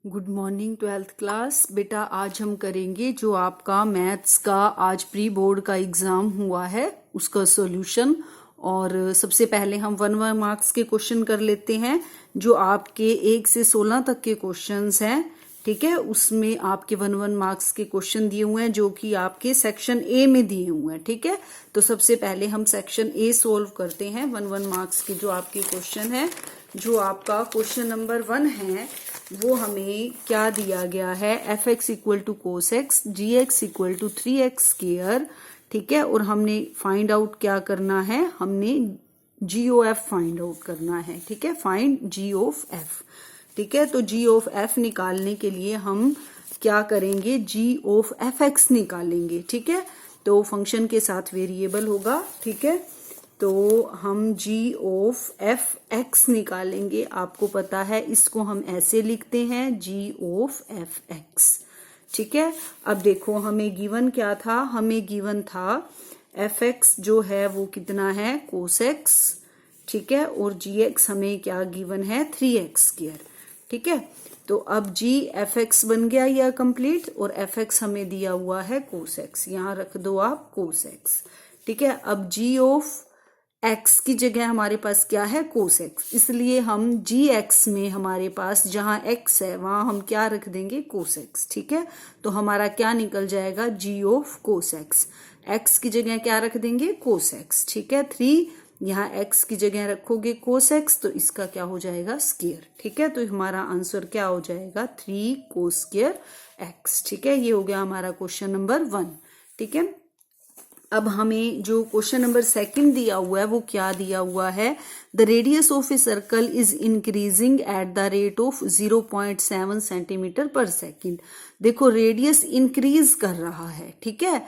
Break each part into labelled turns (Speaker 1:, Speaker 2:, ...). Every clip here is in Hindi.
Speaker 1: Good morning 12th class. बेटा आज हम करेंगे जो आपका मैथ्स का आज प्री बोर्ड का एग्ज़ाम हुआ है उसका सॉल्यूशन। और सबसे पहले हम 1 मार्क्स के क्वेश्चन कर लेते हैं जो आपके 1 से 16 तक के क्वेश्चंस हैं। ठीक है, उसमें आपके 1 मार्क्स के क्वेश्चन दिए हुए हैं जो कि आपके सेक्शन ए में दिए हुए हैं। ठीक है, तो सबसे पहले हम सेक्शन ए सोल्व करते हैं। 1 मार्क्स के जो आपके क्वेश्चन है, जो आपका क्वेश्चन नंबर 1 है वो हमें क्या दिया गया है, f x equal to cos x, g x equal to 3x square. ठीक है, और हमने फाइंड आउट क्या करना है, हमने जी ओ एफ फाइंड आउट करना है। ठीक है, फाइंड जी ऑफ एफ। ठीक है, तो जी ऑफ एफ निकालने के लिए हम क्या करेंगे, जी ऑफ एफ एक्स निकालेंगे। ठीक है, तो फंक्शन के साथ वेरिएबल होगा। ठीक है, तो हम जी ऑफ एफ एक्स निकालेंगे। आपको पता है इसको हम ऐसे लिखते हैं, जी ऑफ एफ एक्स। ठीक है, अब देखो हमें गिवन क्या था, हमें गिवन था एफ एक्स जो है वो कितना है, कोस एक्स। ठीक है, और जी एक्स हमें क्या गिवन है, 3x स्क्वायर। ठीक है, तो अब जी एफ एक्स बन गया यह कंप्लीट, और एफ एक्स हमें दिया हुआ है कोस एक्स, यहां रख दो आप कोस एक्स। ठीक है, अब जी ऑफ एक्स की जगह हमारे पास क्या है, कोस एक्स, इसलिए हम जी एक्स में हमारे पास जहां एक्स है वहां हम क्या रख देंगे, कोस एक्स। ठीक है, तो हमारा क्या निकल जाएगा, जी ऑफ कोस एक्स। एक्स की जगह क्या रख देंगे, कोस एक्स। ठीक है, 3 यहाँ एक्स की जगह रखोगे कोस एक्स, तो इसका क्या हो जाएगा, स्क्वायर। ठीक है, तो हमारा आंसर क्या हो जाएगा, 3 कोस स्क्वायर एक्स। ठीक है, ये हो गया हमारा क्वेश्चन नंबर 1। ठीक है, अब हमें जो क्वेश्चन नंबर 2 दिया हुआ है वो क्या दिया हुआ है, the radius of a circle is increasing at the rate of 0.7 centimetre per second. देखो रेडियस इंक्रीज कर रहा है। ठीक है,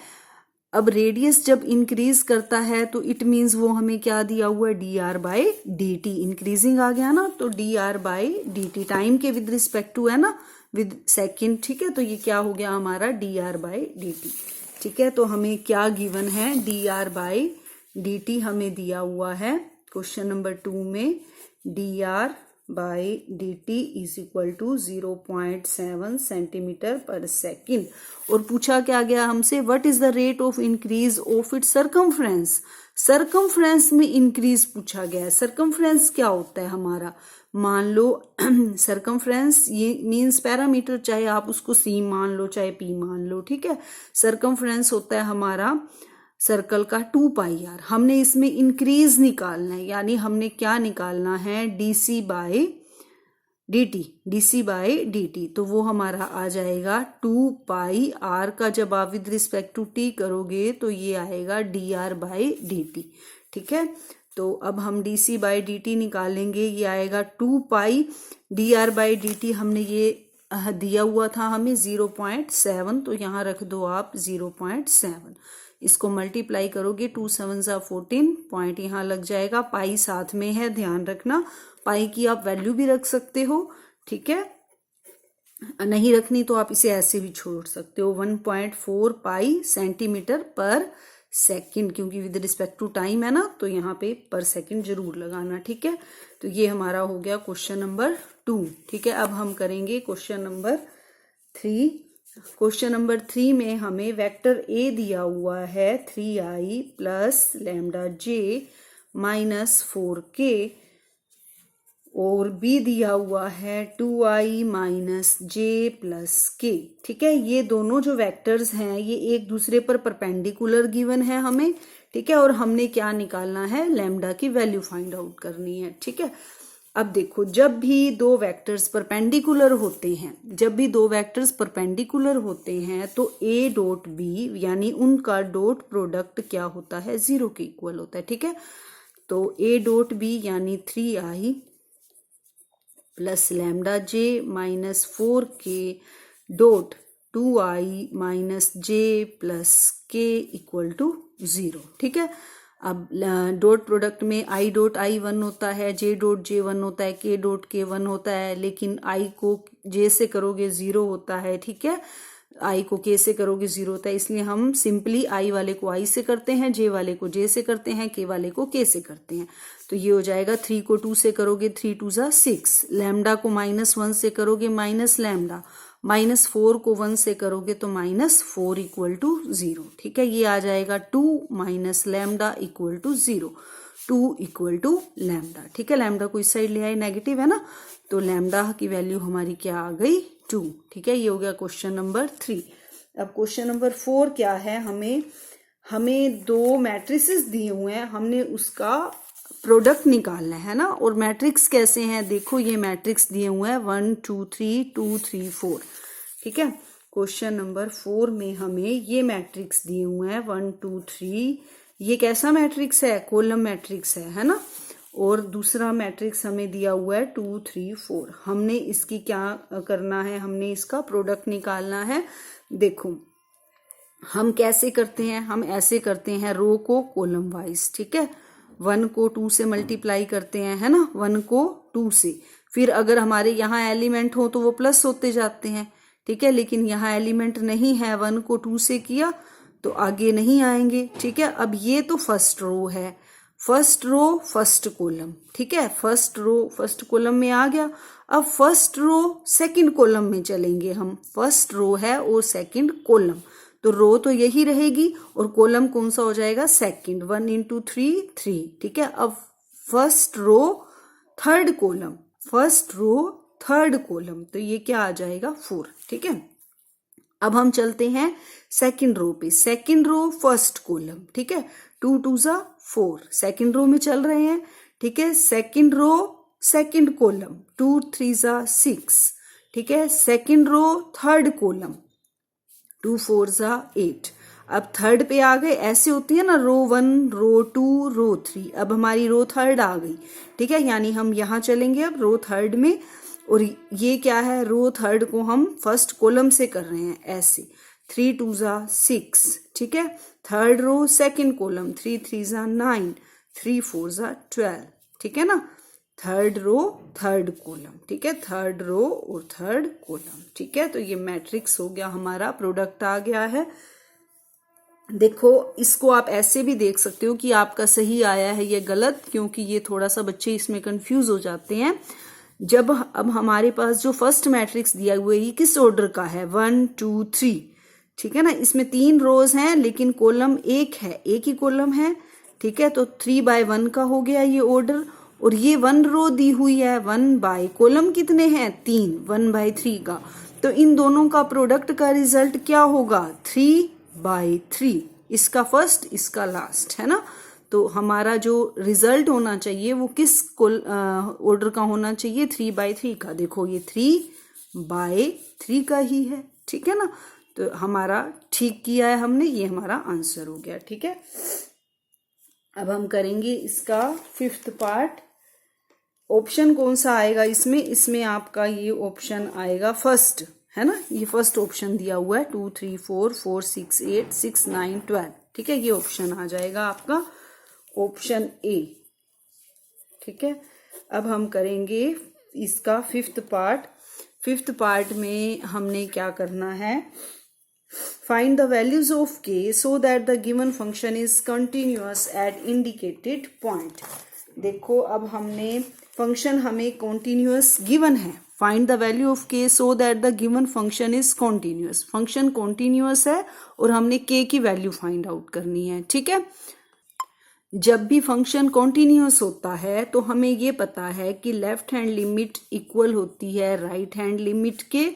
Speaker 1: अब रेडियस जब इंक्रीज करता है तो इट मीन्स वो हमें क्या दिया हुआ है, d r by d t. Increasing आ गया ना, तो d r by d t time के विद रिस्पेक्ट टू है ना, विद सेकेंड। ठीक है, तो ये क्या हो गया हमारा, d r by d t. ठीक है, तो हमें क्या गिवन है, d r by d t हमें दिया हुआ है क्वेश्चन नंबर 2 में, d r by d t is equal to 0.7 centimetre per second. और पूछा क्या गया हमसे, what is the rate of increase of its circumference. Circumference में इंक्रीज पूछा गया है। सरकमफ्रेंस क्या होता है हमारा, मान लो सरकमफ्रेंस ये मीन्स पैरामीटर, चाहे आप उसको सी मान लो चाहे पी मान लो। ठीक है, सरकमफ्रेंस होता है हमारा सर्कल का 2 पाई आर। हमने इसमें इंक्रीज निकालना है, यानी हमने क्या निकालना है, DC by dt, DC by dt, तो वो हमारा आ जाएगा 2 पाई आर का, जब आप विद रिस्पेक्ट टू टी करोगे तो ये आएगा D r by d t. ठीक है, तो अब हम डीसी बाई डी टी निकालेंगे, ये आएगा 2 pi d r by d t. हमने ये दिया हुआ था हमें 0.7, तो यहाँ रख दो आप 0.7। इसको मल्टीप्लाई करोगे, 2 7 14, पॉइंट यहाँ लग जाएगा, पाई साथ में है, ध्यान रखना पाई की आप वैल्यू भी रख सकते हो। ठीक है, नहीं रखनी तो आप इसे ऐसे भी छोड़ सकते हो, 1.4 पाई सेंटीमीटर पर सेकंड, क्योंकि विद रिस्पेक्ट टू टाइम है ना, तो यहाँ पे पर सेकंड जरूर लगाना। ठीक है, तो ये हमारा हो गया क्वेश्चन नंबर 2। ठीक है, अब हम करेंगे क्वेश्चन नंबर 3। क्वेश्चन नंबर 3 में हमें वेक्टर ए दिया हुआ है 3i plus lambda j minus 4k, और बी दिया हुआ है 2i माइनस जे प्लस के। ठीक है, ये दोनों जो वेक्टर्स हैं ये एक दूसरे पर परपेंडिकुलर गिवन है हमें। ठीक है, और हमने क्या निकालना है, लैम्डा की वैल्यू फाइंड आउट करनी है। ठीक है, अब देखो जब भी दो वेक्टर्स परपेंडिकुलर होते हैं, जब भी दो वेक्टर्स परपेंडिकुलर होते हैं तो ए डॉट बी यानी उनका डॉट प्रोडक्ट क्या होता है, 0 के इक्वल होता है। ठीक है, तो ए डॉट बी यानी 3i plus lambda j minus 4k dot 2i minus j plus k equal to 0। ठीक है, अब डॉट प्रोडक्ट में आई डॉट आई 1 होता है, जे डॉट जे 1 होता है, के डॉट के 1 होता है, लेकिन आई को जे से करोगे 0 होता है। ठीक है, आई को के से करोगे 0 होता है, इसलिए हम सिंपली आई वाले को आई से करते हैं, जे वाले को जे से करते हैं, के वाले को के से करते हैं। तो ये हो जाएगा 3 को 2 से करोगे 3 2 जा 6, लैम्डा को -1 से करोगे माइनस लैम्डा, -4 को 1 से करोगे तो -4 इक्वल टू 0। ठीक है, ये आ जाएगा 2 minus lambda equal to 0, 2 equal to lambda. ठीक है, लैम्डा को इस साइड ले आए, नेगेटिव है ना, तो लैम्डा की वैल्यू हमारी क्या आ गई 2। ठीक है, ये हो गया क्वेश्चन नंबर 3। अब क्वेश्चन नंबर 4 क्या है, हमें दो मैट्रिसेस दिए हुए हैं, हमने उसका प्रोडक्ट निकालना है ना। और मैट्रिक्स कैसे हैं, देखो ये मैट्रिक्स दिए हुए हैं 1 2 3 2 3 4। ठीक है, क्वेश्चन नंबर 4 में हमें ये मैट्रिक्स दिए हुए हैं 1 2 3। ये कैसा मैट्रिक्स है, कॉलम मैट्रिक्स है ना। और दूसरा मैट्रिक्स हमें दिया हुआ है 2 3 4। हमने इसकी क्या करना है, हमने इसका प्रोडक्ट निकालना है। देखो हम कैसे करते हैं, हम ऐसे करते हैं रो को कॉलम वाइज। ठीक है, 1 को 2 से मल्टीप्लाई करते हैं, है ना, 1 को 2 से। फिर अगर हमारे यहाँ एलिमेंट हो तो वो प्लस होते जाते हैं। ठीक है, लेकिन यहाँ एलिमेंट नहीं है, 1 को 2 से किया तो आगे नहीं आएंगे। ठीक है, अब ये तो फर्स्ट रो है, फर्स्ट रो फर्स्ट कॉलम। ठीक है, फर्स्ट रो फर्स्ट कॉलम में आ गया। अब फर्स्ट रो सेकंड कॉलम में चलेंगे हम, फर्स्ट रो है और सेकंड कॉलम, तो रो तो यही रहेगी और कॉलम कौन सा हो जाएगा, सेकंड, 1 into 3 3। ठीक है, अब first row third column, first row third column, तो ये क्या आ जाएगा 4। ठीक है, अब हम चलते हैं सेकंड रो पे, सेकंड रो फर्स्ट कॉलम। ठीक है, 2 2 जा 4, सेकंड रो में चल रहे हैं। ठीक है, सेकंड रो सेकंड कॉलम, 2 3 जा 6। ठीक है, सेकंड रो थर्ड कॉलम, 2 4 जा 8। अब थर्ड पे आ गए, ऐसे होती है ना, रो 1 रो 2 रो 3। अब हमारी रो थर्ड आ गई। ठीक है, यानी हम यहाँ चलेंगे अब रो थर्ड में, और ये क्या है, रो थर्ड को हम फर्स्ट कॉलम से कर रहे हैं ऐसे, 3 2 जा 6। ठीक है, थर्ड रो सेकंड कॉलम, 3 3 जा 9, 3 4 जा 12। ठीक है ना, थर्ड रो थर्ड कॉलम। ठीक है, थर्ड रो और थर्ड कॉलम। ठीक है, तो ये मैट्रिक्स हो गया हमारा, प्रोडक्ट आ गया है। देखो इसको आप ऐसे भी देख सकते हो कि आपका सही आया है या गलत, क्योंकि ये थोड़ा सा बच्चे इसमें कंफ्यूज हो जाते हैं। जब अब हमारे पास जो फर्स्ट मैट्रिक्स दिया हुआ है ये किस ऑर्डर का है, 1 2 3। ठीक है ना, इसमें 3 रोज हैं लेकिन कॉलम एक है, एक ही कॉलम है। ठीक है, तो 3 by 1 का हो गया ये ऑर्डर। और ये 1 रो दी हुई है, 1 by कॉलम कितने हैं 3, 1 by 3 का, तो इन दोनों का प्रोडक्ट का रिजल्ट क्या होगा 3 by 3। इसका फर्स्ट इसका लास्ट, है ना। तो हमारा जो रिजल्ट होना चाहिए वो किस ऑर्डर का होना चाहिए, 3 by 3 का। देखो ये 3 by 3 का ही है। ठीक है ना, तो हमारा ठीक किया है हमने, ये हमारा आंसर हो गया। ठीक है, अब हम करेंगे इसका 5th पार्ट। ऑप्शन कौन सा आएगा इसमें, इसमें आपका ये ऑप्शन आएगा फर्स्ट, है ना, ये फर्स्ट ऑप्शन दिया हुआ है 2 3 4 4 6 8 6 9 12। ठीक है, ये ऑप्शन आ जाएगा आपका ऑप्शन ए। ठीक है, अब हम करेंगे इसका 5th पार्ट। 5th पार्ट में हमने क्या करना है, फाइंड द वैल्यूज ऑफ के so that the given function is continuous at indicated point. देखो अब हमने फंक्शन हमें कॉन्टिन्यूअस गिवन है, फाइंड द वैल्यू ऑफ के so that the given function is continuous. Function continuous है और हमने के की वैल्यू फाइंड आउट करनी है। ठीक है, जब भी फंक्शन कॉन्टिन्यूअस होता है तो हमें ये पता है कि लेफ्ट हैंड लिमिट इक्वल होती है राइट हैंड लिमिट के,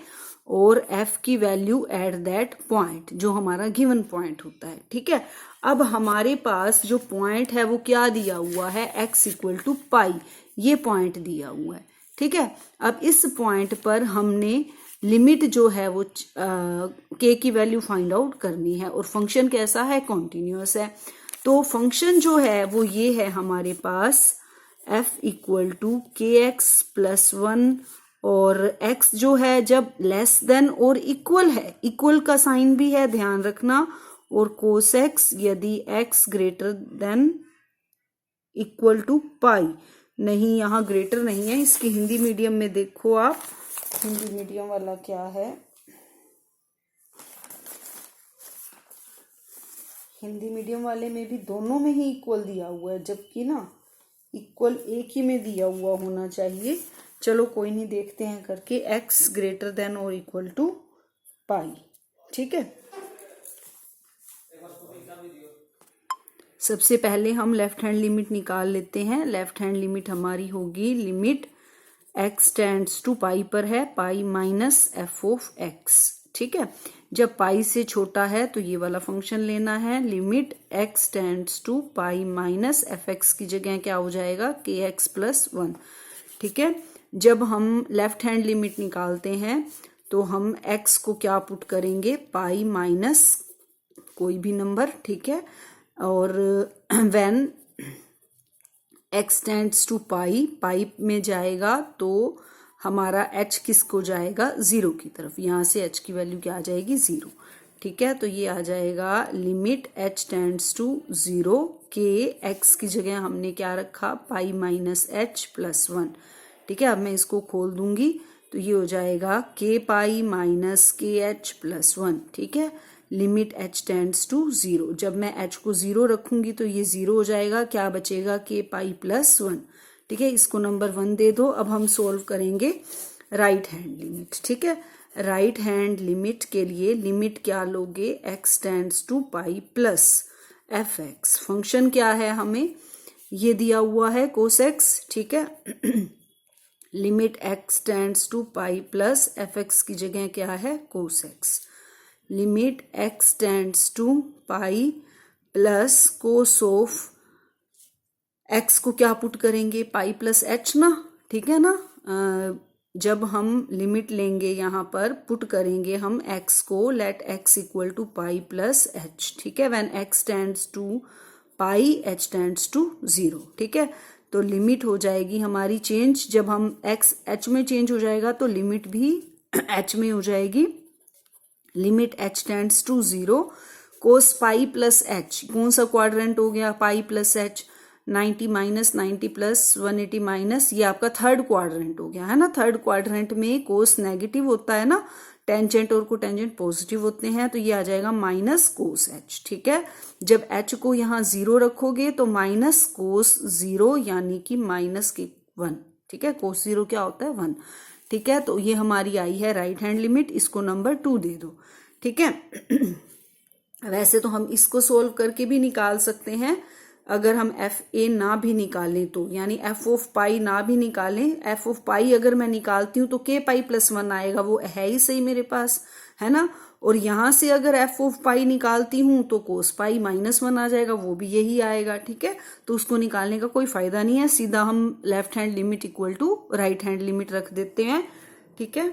Speaker 1: और एफ की वैल्यू एट दैट पॉइंट, जो हमारा गिवन पॉइंट होता है। ठीक है, अब हमारे पास जो पॉइंट है वो क्या दिया हुआ है, x इक्वल टू पाई, ये पॉइंट दिया हुआ है। ठीक है, अब इस पॉइंट पर हमने लिमिट जो है वो के की वैल्यू फाइंड आउट करनी है, और फंक्शन कैसा है, कॉन्टिन्यूअस है। तो फंक्शन जो है वो ये है हमारे पास f इक्वल टू के एक्स प्लस 1, और x जो है जब लेस देन और इक्वल है, इक्वल का साइन भी है ध्यान रखना, और कोस x यदि x greater than equal to pi. नहीं, यहाँ ग्रेटर नहीं है, इसकी हिंदी मीडियम में देखो आप, हिंदी मीडियम वाला क्या है, हिंदी मीडियम वाले में भी दोनों में ही इक्वल दिया हुआ है, जबकि ना इक्वल एक ही में दिया हुआ होना चाहिए। चलो कोई नहीं, देखते हैं करके। x ग्रेटर देन और इक्वल टू पाई, ठीक है। सबसे पहले हम लेफ्ट हैंड लिमिट निकाल लेते हैं। लेफ्ट हैंड लिमिट हमारी होगी, लिमिट x टेंड्स टू पाई पर है, पाई माइनस एफ ऑफ x, ठीक है। जब पाई से छोटा है तो ये वाला फंक्शन लेना है। Limit x tends to pi minus f x की जगह क्या हो जाएगा, के एक्स प्लस 1, ठीक है। जब हम लेफ्ट हैंड लिमिट निकालते हैं तो हम x को क्या पुट करेंगे, पाई माइनस कोई भी नंबर, ठीक है। और व्हेन x टेंड्स टू पाई, पाई में जाएगा तो हमारा h किसको जाएगा, 0 की तरफ। यहाँ से h की वैल्यू क्या आ जाएगी, 0, ठीक है। तो ये आ जाएगा लिमिट h टेंड्स टू 0, के x की जगह हमने क्या रखा, पाई माइनस h प्लस 1, ठीक है। अब मैं इसको खोल दूंगी तो ये हो जाएगा के पाई माइनस के एच प्लस 1, ठीक है। लिमिट h टेंड्स टू 0, जब मैं h को 0 रखूंगी तो ये 0 हो जाएगा, क्या बचेगा, के पाई प्लस 1, ठीक है। इसको नंबर 1 दे दो। अब हम सोल्व करेंगे राइट हैंड लिमिट, ठीक है। राइट हैंड लिमिट के लिए लिमिट क्या लोगे, x tends to pi plus f x. Function क्या है, हमें ये दिया हुआ है कोस x, ठीक है। Limit x tends to pi plus f x की जगह क्या है, cos x। Limit x tends to pi plus cos of x को क्या पुट करेंगे, पाई प्लस h ना, ठीक है ना। जब हम लिमिट लेंगे यहाँ पर पुट करेंगे हम x को, let x equal to pi plus h, ठीक है। When x tends to pi, h tends to 0, ठीक है। तो लिमिट हो जाएगी हमारी चेंज, जब हम x h में चेंज हो जाएगा तो लिमिट भी h में हो जाएगी। Limit h tends to 0, cos pi plus h, कौन सा क्वाड्रेंट हो गया, pi plus h, 90 minus 90 plus 180 minus, ये आपका थर्ड क्वाड्रेंट हो गया है ना। थर्ड क्वाड्रेंट में कोस नेगेटिव होता है ना, टेंजेंट और कोटेंजेंट पॉजिटिव होते हैं, तो ये आ जाएगा माइनस कोस h, ठीक है। जब h को यहाँ 0 रखोगे तो माइनस कोस 0 यानी कि माइनस के 1, ठीक है। कोस 0 क्या होता है, 1, ठीक है। तो ये हमारी आई है राइट हैंड लिमिट, इसको नंबर 2 दे दो, ठीक है। वैसे तो हम इसको सोल्व करके भी निकाल सकते हैं, अगर हम एफ ए ना भी निकालें तो, यानी एफ ऑफ पाई ना भी निकालें, एफ ऑफ पाई अगर मैं निकालती हूँ तो के पाई प्लस 1 आएगा, वो है ही सही मेरे पास, है ना। और यहां से अगर एफ ऑफ पाई निकालती हूँ तो कोस पाई माइनस 1 आ जाएगा, वो भी यही आएगा, ठीक है। तो उसको निकालने का कोई फायदा नहीं है, सीधा हम left hand limit equal to right hand limit रख देते हैं, ठीक है।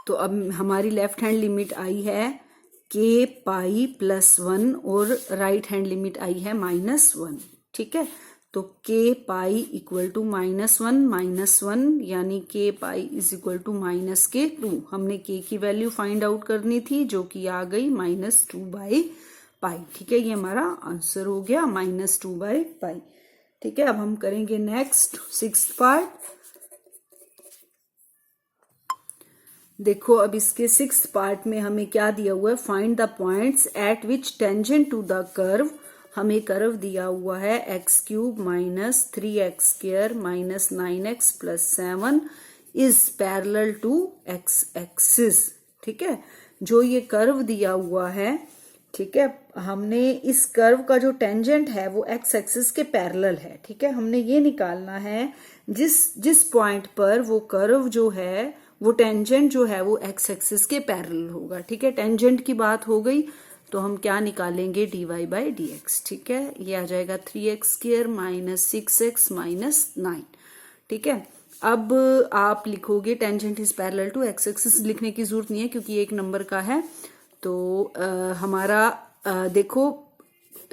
Speaker 1: तो अब हमारी लेफ्ट हैंड लिमिट आई है के पाई प्लस 1 और राइट हैंड लिमिट आई है -1, ठीक है। तो के पाई इक्वल टू -1 यानी k pi is equal to minus k 2। हमने के की वैल्यू फाइंड आउट करनी थी जो कि आ गई -2 पाई, ठीक है। ये हमारा आंसर हो गया -2 पाई, ठीक है। अब हम करेंगे नेक्स्ट 6th पार्ट। देखो अब इसके 6th पार्ट में हमें क्या दिया हुआ है, find the points at which tangent to the curve. हमें कर्व दिया हुआ है x³ minus 3x² minus 9x plus 7 is parallel to x axis, ठीक है। जो ये कर्व दिया हुआ है, ठीक है, हमने इस कर्व का जो टेंजेंट है वो x एक्सिस के पैरेलल है, ठीक है। हमने ये निकालना है जिस पॉइंट पर वो कर्व जो है, वो टेंजेंट जो है वो x एक्सिस के पैरेलल होगा, ठीक है। टेंजेंट की बात हो गई तो हम क्या निकालेंगे, dy/dx, ठीक है। ये आ जाएगा 3x² माइनस 6x माइनस 9, ठीक है। अब आप लिखोगे tangent is parallel to x axis, लिखने की जरूरत नहीं है क्योंकि एक नंबर का है। तो हमारा देखो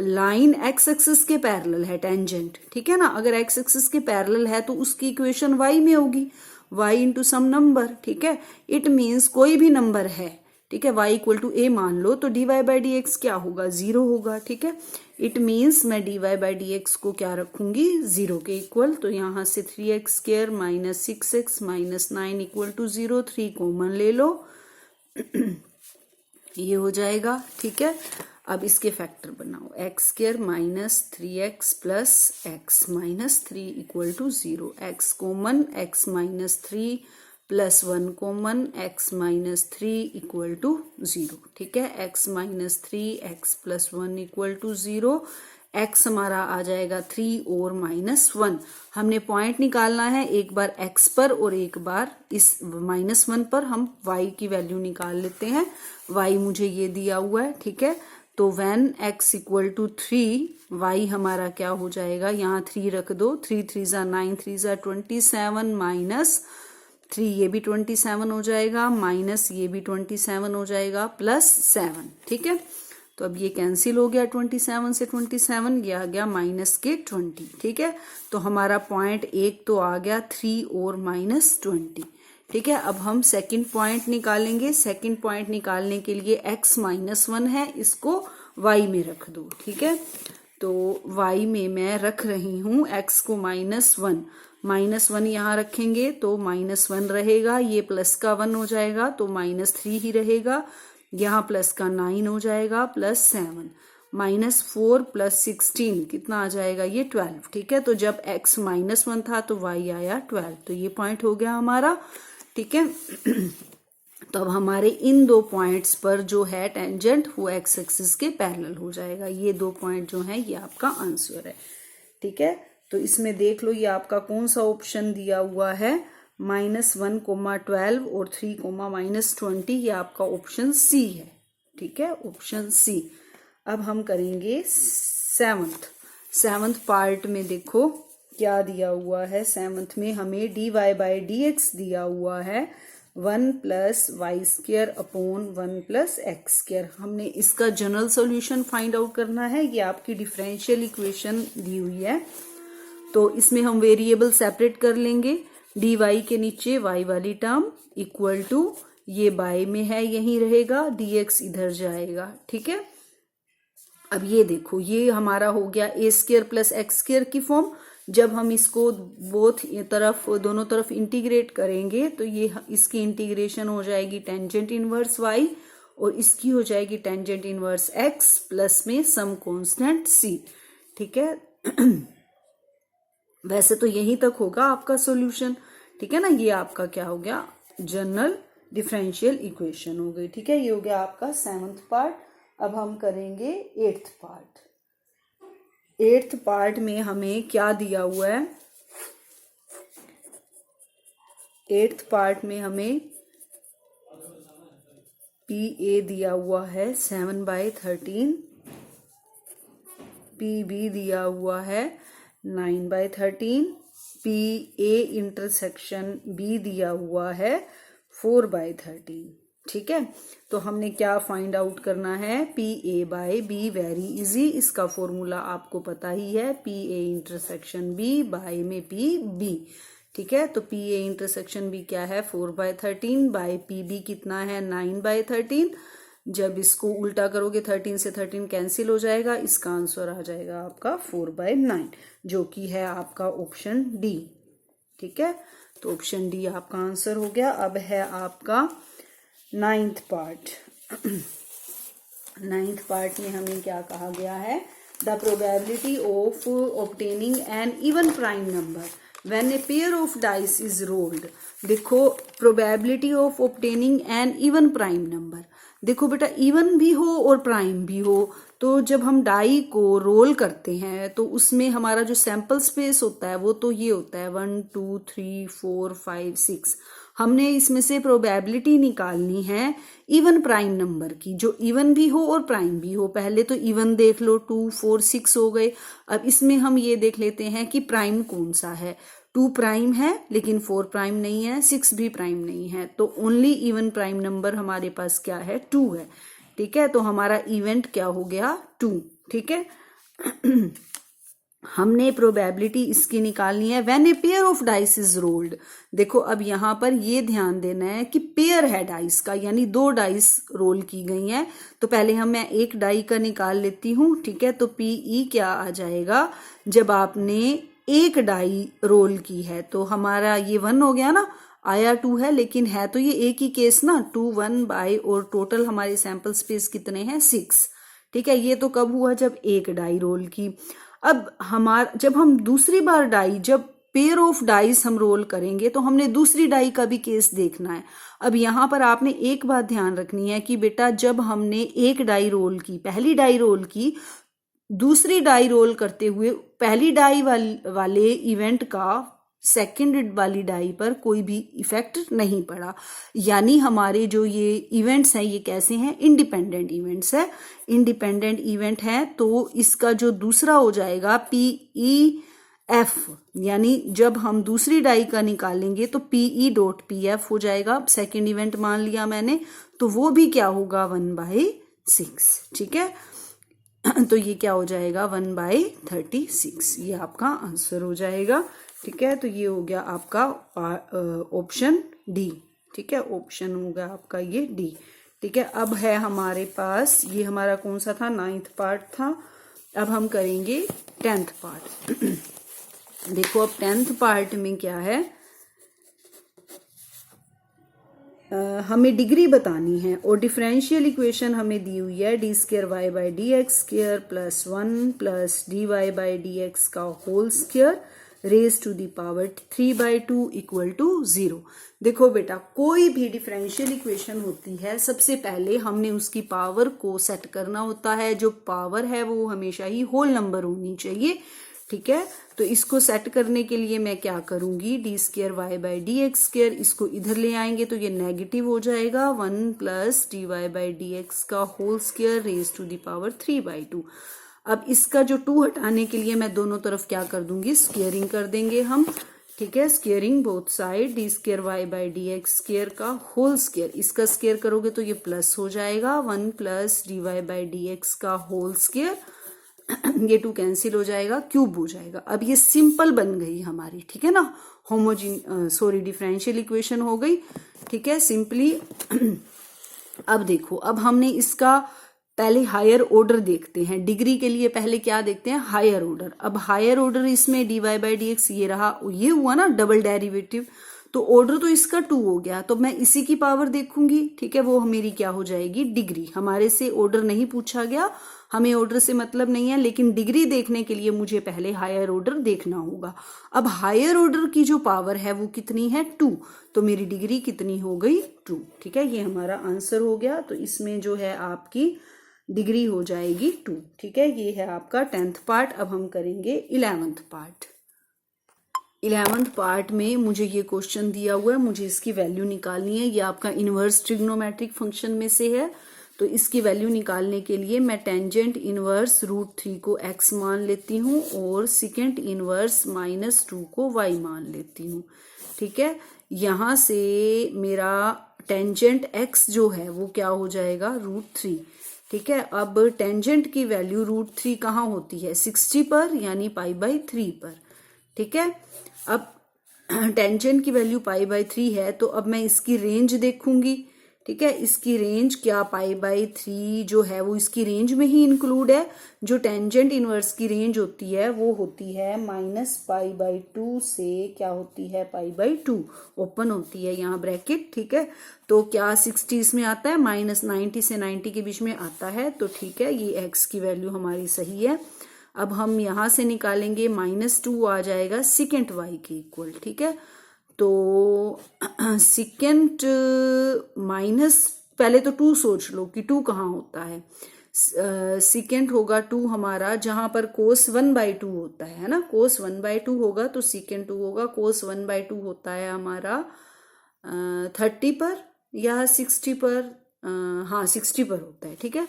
Speaker 1: लाइन x एक्सिस के पैरेलल है टेंजेंट, ठीक है ना। अगर x एक्सिस के पैरेलल है तो उसकी इक्वेशन y में होगी, y इंटू सम नंबर, ठीक है। इट मीन्स कोई भी नंबर है, ठीक है, y इक्वल टू a मान लो तो dy/dx क्या होगा, 0 होगा, ठीक है। इट मीन्स मैं dy/dx को क्या रखूंगी, 0 के इक्वल। तो यहां से 3x² minus 6x minus 9 equal to 0, 3 common ले लो ये हो जाएगा, ठीक है। अब इसके फैक्टर बनाओ, x square minus 3x plus x minus 3 equal to 0, x common, x minus 3 plus 1 common, x minus 3 equal to 0। ठीक है, x minus 3 x plus 1 equal to 0। X हमारा आ जाएगा 3 और -1। हमने पॉइंट निकालना है, एक बार एक्स पर और एक बार इस -1 पर हम y की वैल्यू निकाल लेते हैं। y मुझे ये दिया हुआ है, ठीक है। तो when x equal to 3, y हमारा क्या हो जाएगा, यहाँ 3 रख दो, 3 3 जा 9, 3 जा 27 माइनस 3 ये भी 27 हो जाएगा, माइनस ये भी 27 हो जाएगा, प्लस 7। ठीक है, तो अब ये कैंसिल हो गया, 27 से 27 ये आ गया माइनस के 20। ठीक है, तो हमारा पॉइंट एक तो आ गया 3 और -20। ठीक है, अब हम सेकंड पॉइंट निकालेंगे। सेकंड पॉइंट निकालने के लिए x -1 है, इसको y में रख दो। ठीक है, तो y में मैं रख रही हूं x को -1 यहाँ रखेंगे तो -1 रहेगा, ये प्लस का 1 हो जाएगा तो -3 ही रहेगा, यहाँ प्लस का 9 हो जाएगा, प्लस 7, -4 प्लस 16 कितना आ जाएगा, ये 12। ठीक है, तो जब x -1 था तो y आया 12, तो ये पॉइंट हो गया हमारा। ठीक है, तो अब हमारे इन दो पॉइंट्स पर जो है टेंजेंट वो x एक्सिस के पैरेलल हो जाएगा। ये दो पॉइंट जो है ये आपका आंसर है। ठीक है, तो इसमें देख लो ये आपका कौन सा ऑप्शन दिया हुआ है, -1, 12 और 3, -20, ये आपका ऑप्शन सी है। ठीक है, ऑप्शन सी। अब हम करेंगे सेवंथ पार्ट में। देखो क्या दिया हुआ है, सेवंथ में हमें dy/dx दिया हुआ है 1 + y² अपॉन 1 + x²। हमने इसका जनरल सॉल्यूशन फाइंड आउट करना है। ये आपकी डिफरेंशियल इक्वेशन दी हुई है, तो इसमें हम वेरिएबल सेपरेट कर लेंगे। dy के नीचे y वाली टर्म इक्वल टू ये बाय में है यहीं रहेगा, dx इधर जाएगा। ठीक है, अब ये देखो ये हमारा हो गया a² + x² की फॉर्म। जब हम इसको दोनों तरफ इंटीग्रेट करेंगे तो ये इसकी इंटीग्रेशन हो जाएगी टेंजेंट इनवर्स y और इसकी हो जाएगी टेंजेंट इनवर्स x प्लस में सम कांस्टेंट c। ठीक है, वैसे तो यहीं तक होगा आपका सॉल्यूशन। ठीक है ना, ये आपका क्या हो गया, जनरल डिफरेंशियल इक्वेशन हो गई। ठीक है, ये हो गया आपका 7th पार्ट। अब हम करेंगे 8th पार्ट। 8th पार्ट में हमें क्या दिया हुआ है, 8th पार्ट में हमें PA दिया हुआ है 7/13, PB दिया हुआ है 9/13, PA इंटरसेक्शन B दिया हुआ है 4/13। ठीक है, तो हमने क्या फाइंड आउट करना है, PA/B, वेरी इजी, इसका फॉर्मूला आपको पता ही है, PA इंटरसेक्शन B बाय में PB। ठीक है, तो PA इंटरसेक्शन B क्या है 4/13 बाय PB कितना है 9/13। जब इसको उल्टा करोगे 13 से 13 कैंसिल हो जाएगा, इसका आंसर आ जाएगा आपका 4/9, जो कि है आपका ऑप्शन डी। ठीक है, तो ऑप्शन डी आपका आंसर हो गया। अब है आपका 9th पार्ट। 9th पार्ट में हमें क्या कहा गया है, the probability of obtaining an even prime number when a pair of dice is rolled. देखो probability of obtaining an even prime number, देखो बेटा इवन भी हो और प्राइम भी हो, तो जब हम डाई को रोल करते हैं तो उसमें हमारा जो सैंपल स्पेस होता है वो तो ये होता है 1 2 3 4 5 6। हमने इसमें से प्रोबेबिलिटी निकालनी है इवन प्राइम नंबर की, जो इवन भी हो और प्राइम भी हो। पहले तो इवन देख लो, 2 4 6 हो गए। अब इसमें हम ये देख लेते हैं कि प्राइम कौन सा है। 2 प्राइम है लेकिन 4 प्राइम नहीं है, 6 भी प्राइम नहीं है, तो ओनली इवन प्राइम नंबर हमारे पास क्या है 2 है। ठीक है, तो हमारा इवेंट क्या हो गया 2। ठीक है, हमने प्रोबेबिलिटी इसकी निकालनी है when a pair of dice is rolled. देखो अब यहाँ पर ये ध्यान देना है कि पेयर है डाइस का, यानी 2 डाइस रोल की गई हैं। तो पहले मैं एक डाई का निकाल लेती हूँ। ठीक है, तो PE क्या आ जाएगा, जब आपने एक डाई रोल की है तो हमारा ये 1 हो गया ना, आया 2 है लेकिन है तो ये एक ही केस ना, 2 1 बाय, और टोटल हमारे सैंपल स्पेस कितने हैं 6। ठीक है, ये तो कब हुआ, जब एक डाई रोल की। अब जब हम दूसरी बार डाई, जब पेयर ऑफ डाइस हम रोल करेंगे तो हमने दूसरी डाई का भी केस देखना है। अब यहाँ पर आपने एक बात ध्यान रखनी है कि बेटा जब हमने एक डाई रोल की, पहली डाई रोल की, दूसरी डाई रोल करते हुए पहली डाई वाले इवेंट का सेकंड वाली डाई पर कोई भी इफेक्ट नहीं पड़ा, यानी हमारे जो ये इवेंट्स हैं ये कैसे हैं, इंडिपेंडेंट इवेंट्स है। इंडिपेंडेंट इवेंट है तो इसका जो दूसरा हो जाएगा PEF, यानी जब हम दूसरी डाई का निकालेंगे तो PE.PF हो जाएगा, सेकंड इवेंट मान लिया मैंने, तो वो भी क्या होगा 1/6। ठीक है, तो ये क्या हो जाएगा 1/36, ये आपका आंसर हो जाएगा। ठीक है, तो ये हो गया आपका ऑप्शन डी। ठीक है, ऑप्शन होगा आपका ये डी। ठीक है, अब है हमारे पास, ये हमारा कौन सा था, 9th पार्ट था। अब हम करेंगे 10th पार्ट। देखो अब 10th पार्ट में क्या है, हमें डिग्री बतानी है और डिफरेंशियल इक्वेशन हमें दी हुई है d²y/dx² + 1 + dy/dx का whole square raise to the power 3/2 = 0। देखो बेटा, कोई भी डिफरेंशियल इक्वेशन होती है, सबसे पहले हमने उसकी पावर को सेट करना होता है। जो पावर है वो हमेशा ही होल नंबर होनी चाहिए। ठीक है, तो इसको सेट करने के लिए मैं क्या करूंगी, d²y/dx², इसको इधर ले आएंगे तो ये नेगेटिव हो जाएगा, 1 + dy/dx का whole square raise to the power 3/2। अब इसका जो 2 हटाने के लिए मैं दोनों तरफ क्या कर दूंगी, स्क्वेयरिंग कर देंगे हम। ठीक है, स्क्वेयरिंग बोथ साइड, d²y/dx² का होल स्क्वायर, इसका स्क्वायर करोगे तो ये प्लस हो जाएगा, 1 + dy/dx का होल स्क्वायर, ये 2 कैंसिल हो जाएगा, क्यूब हो जाएगा। अब ये सिंपल बन गई हमारी, ठीक है ना, डिफरेंशियल इक्वेशन हो गई। ठीक है, सिंपली। अब देखो, अब हमने इसका पहले हायर ऑर्डर देखते हैं। डिग्री के लिए पहले क्या देखते हैं, हायर ऑर्डर। अब हायर ऑर्डर इसमें dy/dx ये रहा, ये हुआ ना डबल डेरिवेटिव, तो ऑर्डर तो इसका 2 हो गया, तो मैं इसी की पावर देखूंगी। ठीक है, वो मेरी क्या हो जाएगी, डिग्री। हमारे से ऑर्डर नहीं पूछा गया, हमें ऑर्डर से मतलब नहीं है, लेकिन डिग्री देखने के लिए मुझे पहले हायर ऑर्डर देखना होगा। अब हायर ऑर्डर की जो पावर है वो कितनी है, 2, तो मेरी डिग्री कितनी हो गई, 2। ठीक है, ये हमारा आंसर हो गया। तो इसमें जो है आपकी डिग्री हो जाएगी 2। ठीक है, ये है आपका 10th पार्ट। अब हम करेंगे 11th पार्ट। 11th पार्ट में मुझे ये क्वेश्चन दिया हुआ है, मुझे इसकी वैल्यू निकालनी है। ये आपका इनवर्स ट्रिग्नोमेट्रिक फंक्शन में से है, तो इसकी वैल्यू निकालने के लिए मैं टेंजेंट इनवर्स √3 को x मान लेती हूँ और सेकेंड इनवर्स -2 को y मान लेती हूँ। ठीक है, यहाँ से मेरा टेंजेंट x जो है वो क्या हो जाएगा, √3। ठीक है, अब टेंजेंट की वैल्यू √3 कहाँ होती है, 60 पर, यानी π/3 पर। ठीक है, अब टेंजेंट की वैल्यू π/3 है, तो अब मैं इसकी रेंज देखूंगी। ठीक है, इसकी रेंज क्या, π/3 जो है वो इसकी रेंज में ही इंक्लूड है। जो टेंजेंट इनवर्स की रेंज होती है वो होती है -π/2 से क्या होती है, π/2 ओपन होती है यहाँ ब्रैकेट। ठीक है, तो क्या 60 इसमें आता है, -90 से 90 के बीच में आता है, तो ठीक है, ये x की वैल्यू हमारी सही है। अब हम यहां से निकालेंगे, -2 आ जाएगा सेकेंड y के इक्वल। ठीक है, तो सेकेंड माइनस, पहले तो 2 सोच लो कि 2 कहाँ होता है। सेकेंड होगा 2 हमारा, जहां पर cos 1/2 होता है ना, cos 1/2 होगा तो सेकेंड 2 होगा। cos 1/2 होता है हमारा 30 पर या 60 पर, हाँ 60 पर होता है। ठीक है,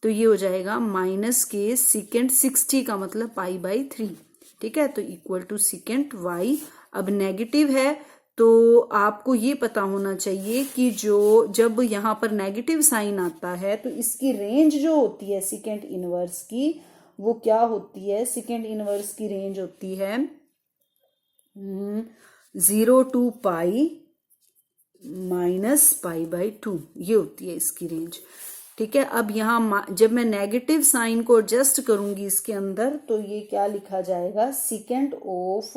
Speaker 1: तो ये हो जाएगा माइनस के सेकेंड 60 का मतलब π/3। ठीक है, तो इक्वल टू सेकेंड y। अब नेगेटिव है तो आपको ये पता होना चाहिए कि जब यहाँ पर नेगेटिव साइन आता है तो इसकी रेंज जो होती है सेकेंड इनवर्स की, वो क्या होती है, सेकेंड इनवर्स की रेंज होती है 0 to π -π/2, ये होती है इसकी रेंज। ठीक है, अब यहाँ जब मैं नेगेटिव साइन को एडजस्ट करूंगी इसके अंदर, तो ये क्या लिखा जाएगा, second of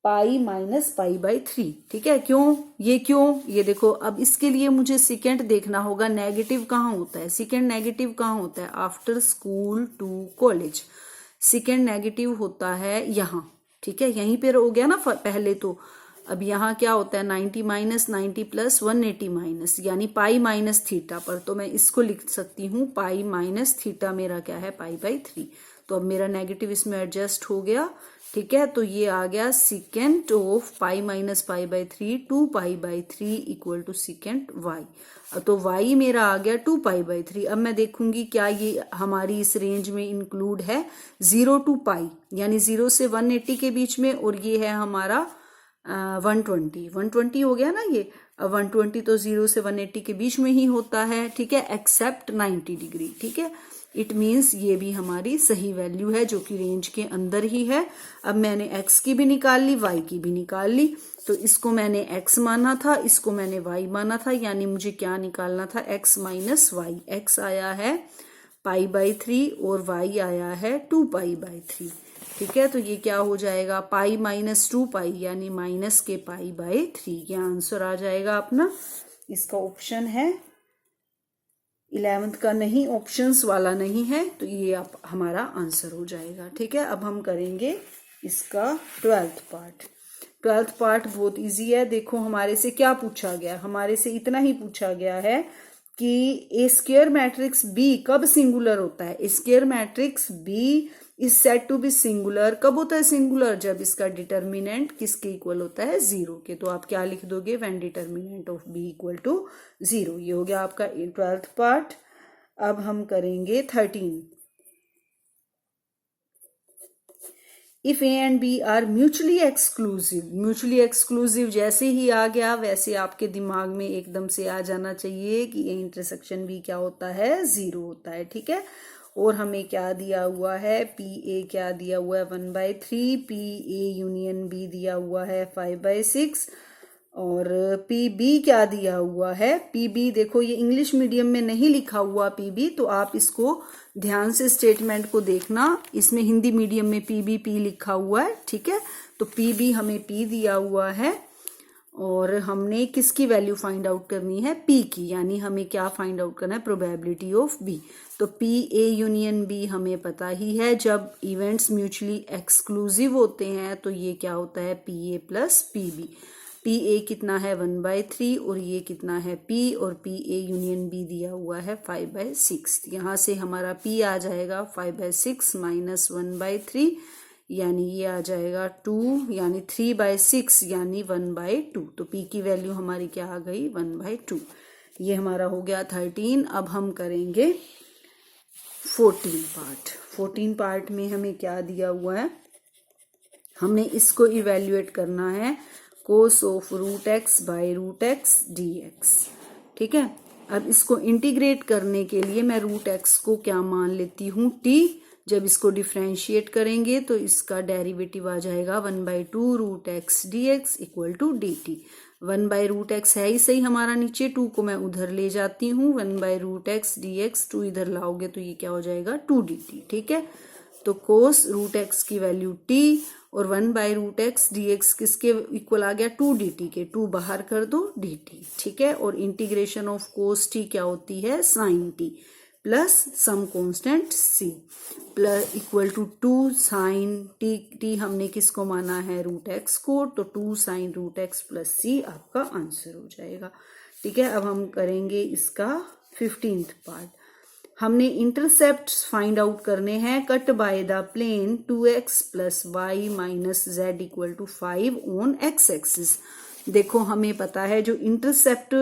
Speaker 1: pi minus pi by 3। ठीक है, क्यों, ये देखो, अब इसके लिए मुझे सेकेंड देखना होगा, नेगेटिव कहाँ होता है, सेकेंड नेगेटिव कहाँ होता है, after school to college. Second negative होता है यहाँ। ठीक है, यहीं पे हो गया ना पहले तो। अब यहाँ क्या होता है, 90 माइनस 90 प्लस 180 माइनस, यानी पाई माइनस थीटा पर। तो मैं इसको लिख सकती हूँ पाई माइनस थीटा, मेरा क्या है, पाई बाई 3। तो अब मेरा नेगेटिव इसमें एडजस्ट हो गया। ठीक है, तो ये आ गया secant of pi minus pi by 3 2 pi by 3 equal to secant y. तो वाई मेरा आ गया 2 पाई बाई 3। अब मैं देखूंगी क्या ये हमारी इस रेंज में इंक्लूड है 0 टू पाई, यानी 0 से 180 के बीच में, और ये है हमारा 120 हो गया ना ये। 120 तो 0 से 180 के बीच में ही होता है। ठीक है, एक्सेप्ट 90 डिग्री। ठीक है, इट मीन्स ये भी हमारी सही वैल्यू है जो कि रेंज के अंदर ही है। अब मैंने x की भी निकाल ली, y की भी निकाल ली। तो इसको मैंने x माना था, इसको मैंने y माना था, यानी मुझे क्या निकालना था, x माइनस वाई। x आया है पाई बाई 3 और y आया है 2 पाई बाई 3। ठीक है, तो ये क्या हो जाएगा, पाई माइनस 2 पाई, यानी माइनस के पाई बाई 3। ये आंसर आ जाएगा अपना। इसका ऑप्शन है 11th का नहीं, ऑप्शंस वाला नहीं है, तो ये आप हमारा आंसर हो जाएगा। ठीक है, अब हम करेंगे इसका 12th पार्ट। 12th पार्ट बहुत इजी है। देखो हमारे से क्या पूछा गया, हमारे से इतना ही पूछा गया है कि ए स्क्वायर मैट्रिक्स बी कब सिंगुलर होता है। A square matrix B is said to be singular. कब होता है सिंगुलर, जब इसका डिटर्मिनेंट किसके इक्वल होता है, 0 के। तो आप क्या लिख दोगे, when determinant of B equal to 0। ये हो गया आपका 12th पार्ट। अब हम करेंगे 13। If A and B are mutually exclusive. Mutually exclusive जैसे ही आ गया वैसे आपके दिमाग में एकदम से आ जाना चाहिए कि ए इंटरसेक्शन बी क्या होता है, 0 होता है। ठीक है, और हमें क्या दिया हुआ है, पी ए क्या दिया हुआ है, 1/3, पी ए यूनियन बी दिया हुआ है 5/6, और पी बी क्या दिया हुआ है, पी बी देखो ये इंग्लिश मीडियम में नहीं लिखा हुआ पी बी, तो आप इसको ध्यान से स्टेटमेंट को देखना, इसमें हिंदी मीडियम में पी बी पी लिखा हुआ है। ठीक है, तो पी बी हमें पी दिया हुआ है, और हमने किसकी वैल्यू फाइंड आउट करनी है, पी की, यानी हमें क्या फाइंड आउट करना है, प्रोबेबिलिटी ऑफ बी। तो पी ए यूनियन बी हमें पता ही है, जब इवेंट्स म्यूचुअली एक्सक्लूसिव होते हैं तो ये क्या होता है, P A plus P B. P A कितना है, 1/3, और ये कितना है पी, और पी ए यूनियन बी दिया हुआ है 5/6। यहाँ से हमारा पी आ जाएगा 5/6 माइनस 1/3, यानी ये आ जाएगा 2, यानी 3/6, यानी 1/2। तो p की वैल्यू हमारी क्या आ गई, 1/2। ये हमारा हो गया 13। अब हम करेंगे 14 पार्ट। 14 पार्ट में हमें क्या दिया हुआ है, हमने इसको इवेल्युएट करना है, cos of root x by root x d x. ठीक है, अब इसको इंटीग्रेट करने के लिए मैं रूट एक्स को क्या मान लेती हूँ, t। जब इसको डिफ्रेंशिएट करेंगे तो इसका डेरिवेटिव आ जाएगा 1/2 root x d x equal to d t. 1/रूट एक्स है ही सही हमारा नीचे, 2 को मैं उधर ले जाती हूँ, 1/रूट एक्स डी एक्स, 2 इधर लाओगे तो ये क्या हो जाएगा, 2dt। ठीक है, तो कोस रूट एक्स की वैल्यू t, और 1/रूट एक्स डी एक्स किसके इक्वल आ गया, 2dt के, 2 बाहर कर दो dt। ठीक है, और इंटीग्रेशन ऑफ कोस t क्या होती है, sine t plus some constant c plus equal to 2 sine t हमने किसको माना है, रूट एक्स को, तो 2 sine root x plus c आपका आंसर हो जाएगा। ठीक है, अब हम करेंगे इसका 15th पार्ट। हमने इंटरसेप्ट फाइंड आउट करने हैं, cut by the plane 2x plus y minus z equal to 5 on x axis. देखो हमें पता है जो इंटरसेप्ट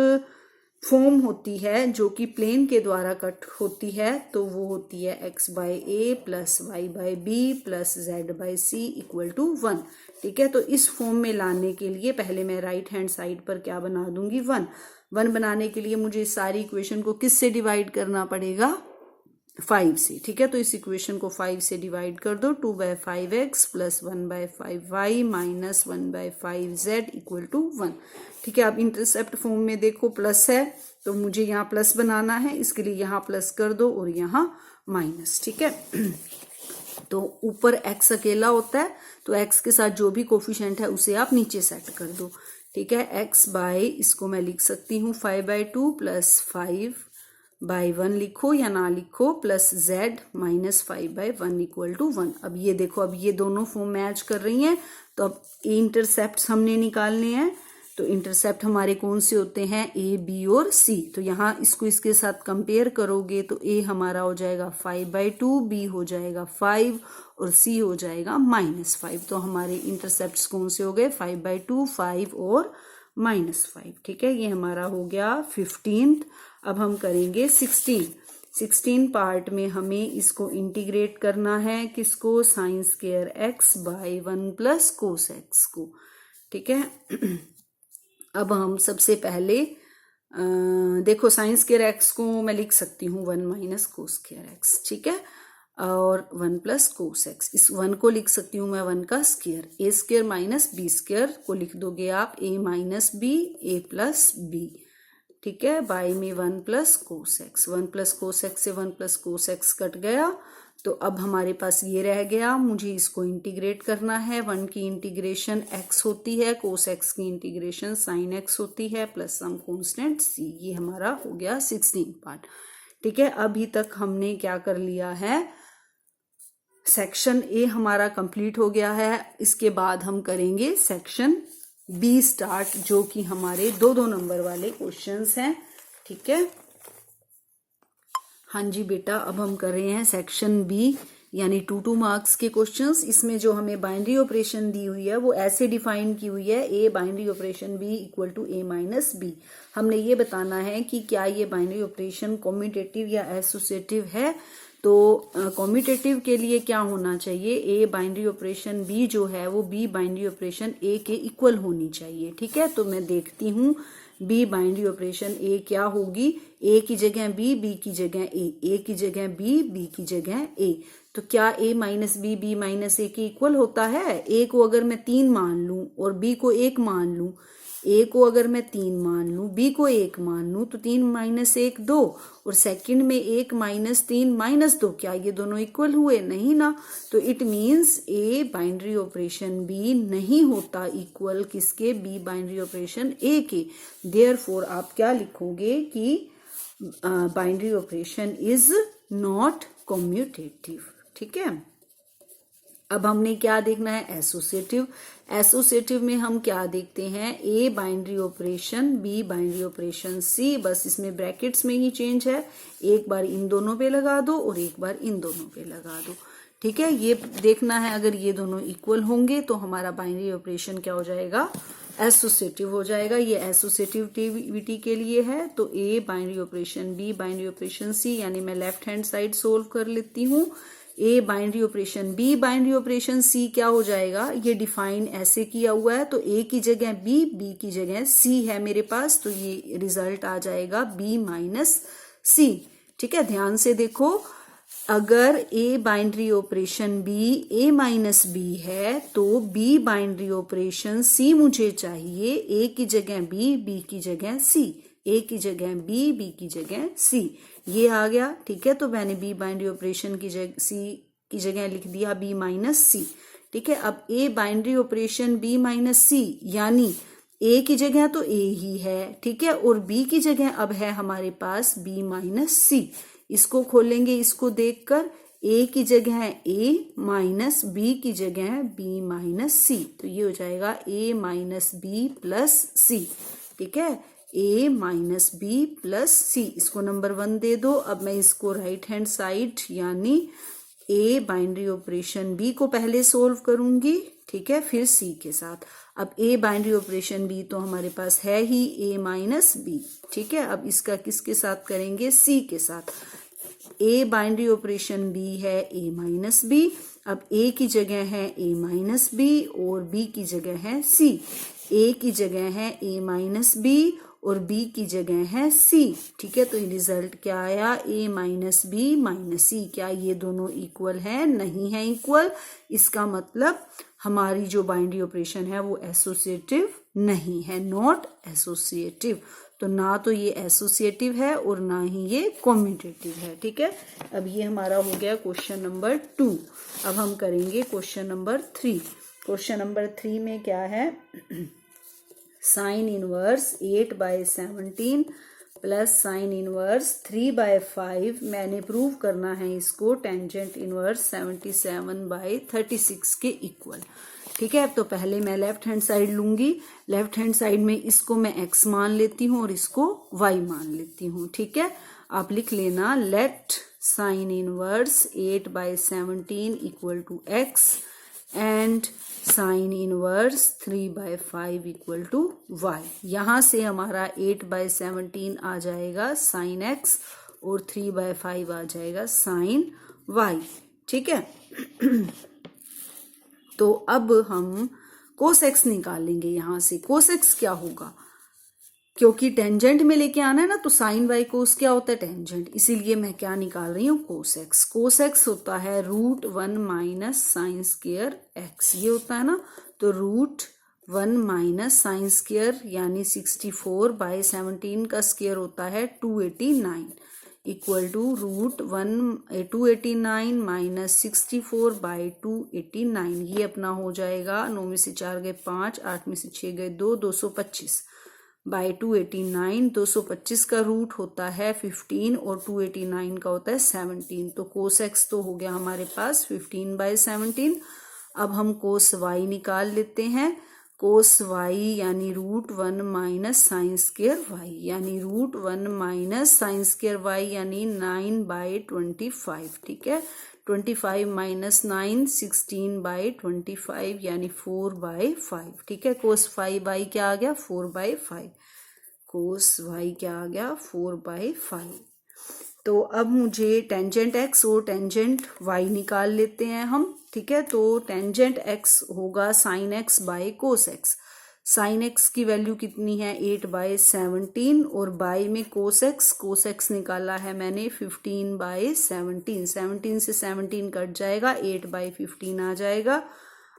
Speaker 1: फॉर्म होती है जो कि प्लेन के द्वारा कट होती है, तो वो होती है x by a plus y by b plus z by c equal to 1। ठीक है, तो इस फॉर्म में लाने के लिए पहले मैं राइट हैंड साइड पर क्या बना दूंगी, 1 बनाने के लिए मुझे इस सारी इक्वेशन को किस से डिवाइड करना पड़ेगा, 5 से। ठीक है, तो इस इक्वेशन को 5 से डिवाइड कर दो, 2/5x plus 1/5y minus 1/5z equal to 1। ठीक है, अब इंटरसेप्ट फॉर्म में देखो प्लस है तो मुझे यहाँ प्लस बनाना है, इसके लिए यहाँ प्लस कर दो और यहाँ माइनस। ठीक है, तो ऊपर x अकेला होता है, तो x के साथ जो भी कोफिशिएंट है उसे आप नीचे सेट कर दो। ठीक है, x बाई, इसको मैं लिख सकती हूँ 5/2 प्लस 5/1 लिखो या ना लिखो, plus z minus 5/1 equal to 1। अब ये देखो, अब ये दोनों फॉर्म मैच कर रही हैं, तो अब इंटरसेप्ट हमने निकालने हैं। तो इंटरसेप्ट हमारे कौन से होते हैं, ए, बी और सी। तो यहाँ इसको इसके साथ कंपेयर करोगे तो ए हमारा हो जाएगा 5/2, बी हो जाएगा 5 और सी हो जाएगा -5। तो हमारे इंटरसेप्ट्स कौन से हो गए, 5/2, 5 और -5। ठीक है, ये हमारा हो गया 15th। अब हम करेंगे 16 पार्ट में हमें इसको इंटीग्रेट करना है, किसको, sine square x by 1 plus cos x को। ठीक है, अब हम सबसे पहले देखो साइन स्क्वायर x को मैं लिख सकती हूँ 1 माइनस कोस स्क्वायर x। ठीक है, और 1 प्लस कोस x, इस 1 को लिख सकती हूँ मैं 1 का square, a square minus b square को लिख दोगे आप a minus b, a plus b. ठीक है, बाई में 1 plus cos x, 1 plus cos x से 1 प्लस कोस x कट गया, तो अब हमारे पास ये रह गया, मुझे इसको इंटीग्रेट करना है। 1 की इंटीग्रेशन x होती है, कोस x की इंटीग्रेशन साइन x होती है, प्लस सम कांस्टेंट c। ये हमारा हो गया 16 पार्ट। ठीक है, अभी तक हमने क्या कर लिया है, सेक्शन ए हमारा कंप्लीट हो गया है। इसके बाद हम करेंगे सेक्शन बी स्टार्ट, जो कि हमारे 2-2 नंबर वाले क्वेश्चंस हैं। ठीक है, हाँ जी बेटा, अब हम कर रहे हैं सेक्शन बी, यानी 2-2 मार्क्स के क्वेश्चंस। इसमें जो हमें बाइनरी ऑपरेशन दी हुई है वो ऐसे डिफाइन की हुई है, a binary operation b equal to a minus b. हमने ये बताना है कि क्या ये बाइनरी ऑपरेशन कॉम्यूटेटिव या एसोसिएटिव है। तो कॉम्यूटेटिव के लिए क्या होना चाहिए, ए बाइनरी ऑपरेशन बी जो है वो बी बाइनरी ऑपरेशन ए के इक्वल होनी चाहिए। ठीक है, तो मैं देखती हूँ बी बाइनरी ऑपरेशन ए क्या होगी, ए की जगह बी, बी की जगह ए की जगह बी, बी की जगह ए। तो क्या a minus B, B minus A के इक्वल होता है। a को अगर मैं 3 मान लूं और b को 1 मान लूं, a को अगर मैं 3 मान लूं, b को 1 मान लूं, तो 3 माइनस 1 2, और सेकंड में 1 माइनस 3 माइनस 2, क्या ये दोनों इक्वल हुए, नहीं ना। तो it means a binary operation b नहीं होता इक्वल किसके, b बाइनरी ऑपरेशन a के। देयरफॉर आप क्या लिखोगे कि binary operation is not commutative. ठीक है, अब हमने क्या देखना है, एसोसिएटिव। एसोसिएटिव में हम क्या देखते हैं, A binary operation B binary operation C, बस इसमें ब्रैकेट्स में ही चेंज है, एक बार इन दोनों पे लगा दो और एक बार इन दोनों पे लगा दो। ठीक है, ये देखना है, अगर ये दोनों इक्वल होंगे तो हमारा बाइनरी ऑपरेशन क्या हो जाएगा, एसोसिएटिव हो जाएगा। ये एसोसिएटिविटी के लिए है। तो A binary operation B binary operation C, यानी मैं लेफ्ट हैंड साइड सोल्व कर लेती हूँ। A binary operation B binary operation C क्या हो जाएगा, ये डिफाइन ऐसे किया हुआ है, तो ए की जगह बी, बी की जगह सी है मेरे पास, तो ये रिजल्ट आ जाएगा बी माइनस सी। ठीक है, ध्यान से देखो, अगर a binary operation b a minus b है तो बी बाइनरी ऑपरेशन सी मुझे चाहिए, ए की जगह बी, बी की जगह सी, ए की जगह बी, बी की जगह सी, ये आ गया। ठीक है, तो मैंने बी बाइनरी ऑपरेशन की जगह सी की जगह लिख दिया बी माइनस सी। ठीक है, अब A binary operation B minus C, यानी ए की जगह तो ए ही है, ठीक है, और बी की जगह अब है हमारे पास बी माइनस सी। इसको खोलेंगे, इसको देखकर ए की जगह ए माइनस बी की जगह बी माइनस सी, तो ये हो जाएगा ए माइनस बी प्लस सी। ठीक है, ए माइनस बी प्लस सी, इसको नंबर 1 दे दो। अब मैं इसको राइट हैंड साइड यानी ए बाइनरी ऑपरेशन बी को पहले सोल्व करूंगी, ठीक है, फिर सी के साथ। अब ए बाइनरी ऑपरेशन बी तो हमारे पास है ही ए माइनस बी, ठीक है। अब इसका किसके साथ करेंगे, सी के साथ। ए बाइनरी ऑपरेशन बी है ए माइनस बी, अब ए की जगह है ए माइनस बी और बी की जगह है सी। ए की जगह है ए माइनस बी और बी की जगह है सी, ठीक है। तो रिजल्ट क्या आया, ए माइनस बी माइनस सी। क्या ये दोनों इक्वल है, नहीं है इक्वल। इसका मतलब हमारी जो बाइनरी ऑपरेशन है वो एसोसिएटिव नहीं है, नॉट एसोसिएटिव। तो ना तो ये एसोसिएटिव है और ना ही ये कॉम्यूटेटिव है। ठीक है, अब ये हमारा हो गया क्वेश्चन नंबर 2। अब हम करेंगे क्वेश्चन नंबर 3। क्वेश्चन नंबर 3 में क्या है, sign inverse 8/17 plus sign inverse 3/5, मैंने प्रूव करना है इसको टेंजेंट इनवर्स 77/36 के इक्वल। ठीक है, तो पहले मैं लेफ्ट हैंड साइड लूंगी। लेफ्ट हैंड साइड में इसको मैं x मान लेती हूँ और इसको y मान लेती हूँ। ठीक है, आप लिख लेना let sine inverse 8/17 equal to x and sine inverse 3/5 equal to y। यहां से हमारा 8/17 आ जाएगा साइन x और 3/5 आ जाएगा साइन y। ठीक है, तो अब हम कोस x निकालेंगे। यहां से कोस x क्या होगा, क्योंकि टेंजेंट में लेके आना है ना, तो साइन वाई कोस क्या होता है, टेंजेंट, इसीलिए मैं क्या निकाल रही हूँ, कोस एक्स। कोस एक्स होता है √1 माइनस साइन स्क्वायर एक्स, ये होता है ना, तो √1 माइनस साइन स्क्वायर यानी 64/17 का स्क्वायर होता है 289 इक्वल टू √289 माइनस 64/289। ये अपना हो जाएगा 9 में से 4 गए 5, 8 में से 6 गए 2, 225/289। 225 का रूट होता है 15 और 289 का होता है 17। तो कोस एक्स तो हो गया हमारे पास 15/17। अब हम कोस वाई निकाल लेते हैं। कोस वाई यानी √1 माइनस साइन स्क्वायर वाई, यानी √1 माइनस साइन स्क्वायर वाई यानी 9/25। ठीक है, 25 माइनस 9 16/25 यानी 4/5। ठीक है, कोस 5y क्या आ गया, 4/5। कोस y क्या आ गया, 4/5। तो अब मुझे टेंजेंट x और टेंजेंट y निकाल लेते हैं हम। ठीक है, तो टेंजेंट x होगा sine x by cos x। Sine x की वैल्यू कितनी है, 8/17 और बाय में कोस x निकाला है मैंने 15/17। 17 से 17 कट जाएगा, 8/15 आ जाएगा।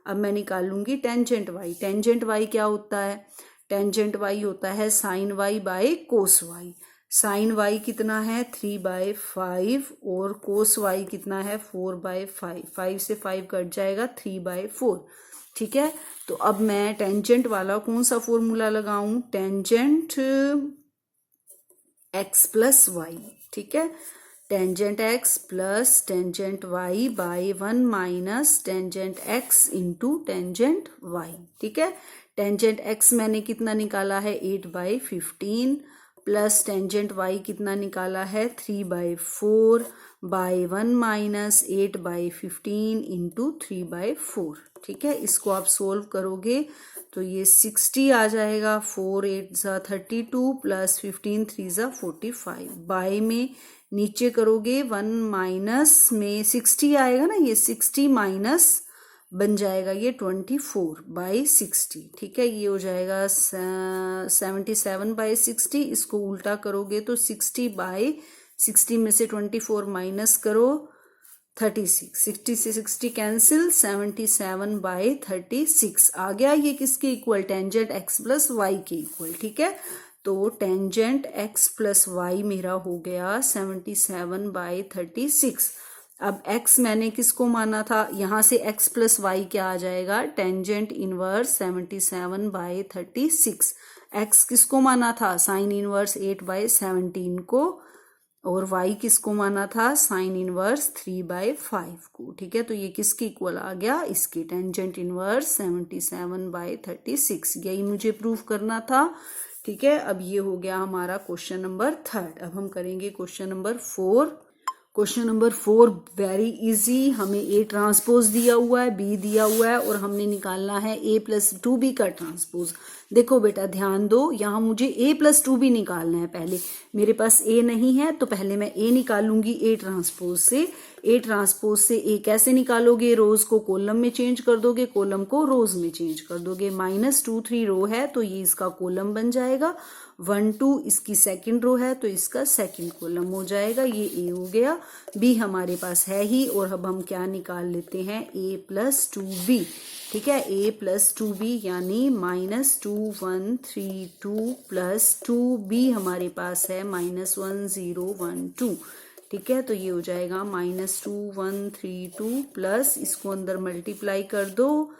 Speaker 1: अब मैं निकालूंगी टेंजेंट y। टेंजेंट y क्या होता है, टेंजेंट y होता है sine y by cos y। Sine y कितना है 3/5 और कोस y कितना है 4/5। 5 से 5 कट जाएगा, 3/4। ठीक है, तो अब मैं टेंजेंट वाला कौन सा फॉर्मूला लगाऊं, टेंजेंट x प्लस वाई। ठीक है, tangent x plus tangent y by 1 minus tangent x into tangent y। ठीक है, टेंजेंट x मैंने कितना निकाला है 8/15 प्लस टेंजेंट y कितना निकाला है 3/4 बाय 1 माइनस 8/15 इंटू 3/4। ठीक है, इसको आप सोल्व करोगे तो ये 60 आ जाएगा। 4 8 ज़ा 32 प्लस 15 3 ज़ा 45। बाय में नीचे करोगे 1 माइनस में 60 आएगा ना, ये 60 माइनस बन जाएगा ये 24/60। ठीक है, ये हो जाएगा 77/60। इसको उल्टा करोगे तो 60/60 में से 24 माइनस करो 36। 60 से 60 कैंसिल, 77/36 आ गया। ये किसके equal, tangent x plus y के इक्वल। ठीक है, तो टेंजेंट x प्लस वाई मेरा हो गया 77/36। अब x मैंने किसको माना था, यहां से x प्लस वाई क्या आ जाएगा, टेंजेंट इनवर्स 77/36। x किसको माना था, साइन इनवर्स 8/17 को, और y किसको माना था, साइन इनवर्स 3/5 को। ठीक है, तो ये किसके इक्वल आ गया, इसके, टेंजेंट इनवर्स 77/36। यही मुझे प्रूव करना था। ठीक है, अब ये हो गया हमारा क्वेश्चन नंबर 3। अब हम करेंगे question number 4। Question number 4 very easy. हमें A ट्रांसपोज दिया हुआ है, B दिया हुआ है और हमने निकालना है A प्लस 2B का ट्रांसपोज। देखो बेटा ध्यान दो, यहाँ मुझे A प्लस 2B निकालना है। पहले मेरे पास A नहीं है तो पहले मैं A निकालूंगी A ट्रांसपोज से। A ट्रांसपोज से A कैसे निकालोगे, रोज को कॉलम में चेंज कर दोगे, कॉलम को रोज में चेंज कर दोगे। -2 3 रो है तो ये इसका कॉलम बन जाएगा 1 2 इसकी सेकंड रो है तो इसका सेकंड कॉलम हो जाएगा। ये ए हो गया, बी हमारे पास है ही और अब हम क्या निकाल लेते हैं, ए प्लस 2b। ठीक है, a प्लस 2b यानी -2132 प्लस 2b हमारे पास है -1012। ठीक है, तो ये हो जाएगा -2132 प्लस इसको अंदर मल्टीप्लाई कर दो,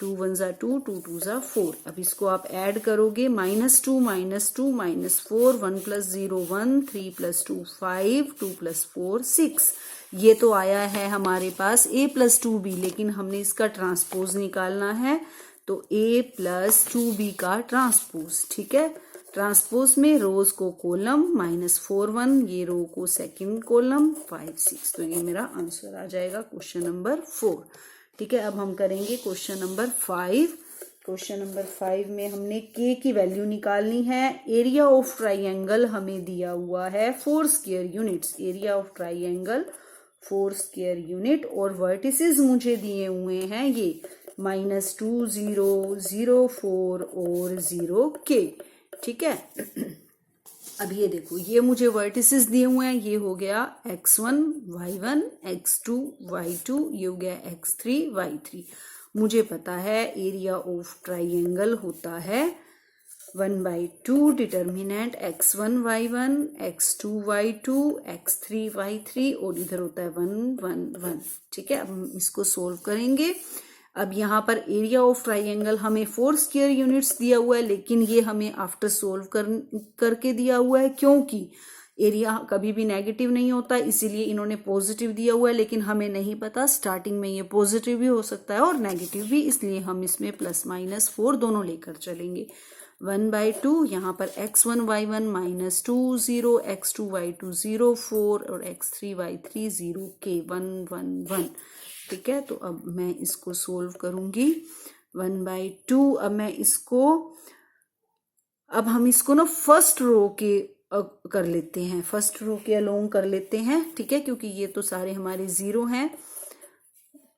Speaker 1: 2 1 जा 2 2 2 जा 4। अब इसको आप ऐड करोगे, -2 -2 -4 1 + 0 1 3 + 2 5 2 + 4 6। ये तो आया है हमारे पास a प्लस 2b, लेकिन हमने इसका ट्रांसपोज निकालना है तो a प्लस 2b का ट्रांसपोज। ठीक है, ट्रांसपोज में रोज को कॉलम -4 1, ये रो को सेकंड कॉलम 5 6। तो ये मेरा आंसर आ जाएगा क्वेश्चन नंबर 4। ठीक है, अब हम करेंगे क्वेश्चन नंबर 5। क्वेश्चन नंबर 5 में हमने k की वैल्यू निकालनी है। एरिया ऑफ ट्राइंगल हमें दिया हुआ है 4 square units, area of triangle 4 square unit, और वर्टिसेस मुझे दिए हुए हैं ये -2 0 0 4 और 0 k। ठीक है, अब ये देखो, ये मुझे वर्टिसेस दिए हुए हैं, ये हो गया x1 y1 x2 y2, ये हो गया x3 y3। मुझे पता है एरिया ऑफ ट्राइंगल होता है 1/2 determinant x1 y1 x2 y2 x3 y3 और इधर होता है 1 1 1। ठीक है, अब हम इसको सोल्व करेंगे। अब यहाँ पर एरिया ऑफ ट्राइंगल हमें 4 स्क्वायर यूनिट्स दिया हुआ है, लेकिन ये हमें आफ्टर सोल्व करके दिया हुआ है, क्योंकि एरिया कभी भी नेगेटिव नहीं होता, इसीलिए इन्होंने पॉजिटिव दिया हुआ है। लेकिन हमें नहीं पता, स्टार्टिंग में ये पॉजिटिव भी हो सकता है और नेगेटिव भी, इसलिए हम इसमें +-4 दोनों लेकर चलेंगे। 1/2 यहाँ पर x1 y1 -2 0 x2 y2 0 4 और x3 y3 0 k 1 1 1। ठीक है, तो अब मैं इसको सोल्व करूंगी 1/2। अब हम इसको ना फर्स्ट रो के कर लेते हैं, फर्स्ट रो के अलोंग कर लेते हैं। ठीक है, क्योंकि ये तो सारे हमारे 0 हैं।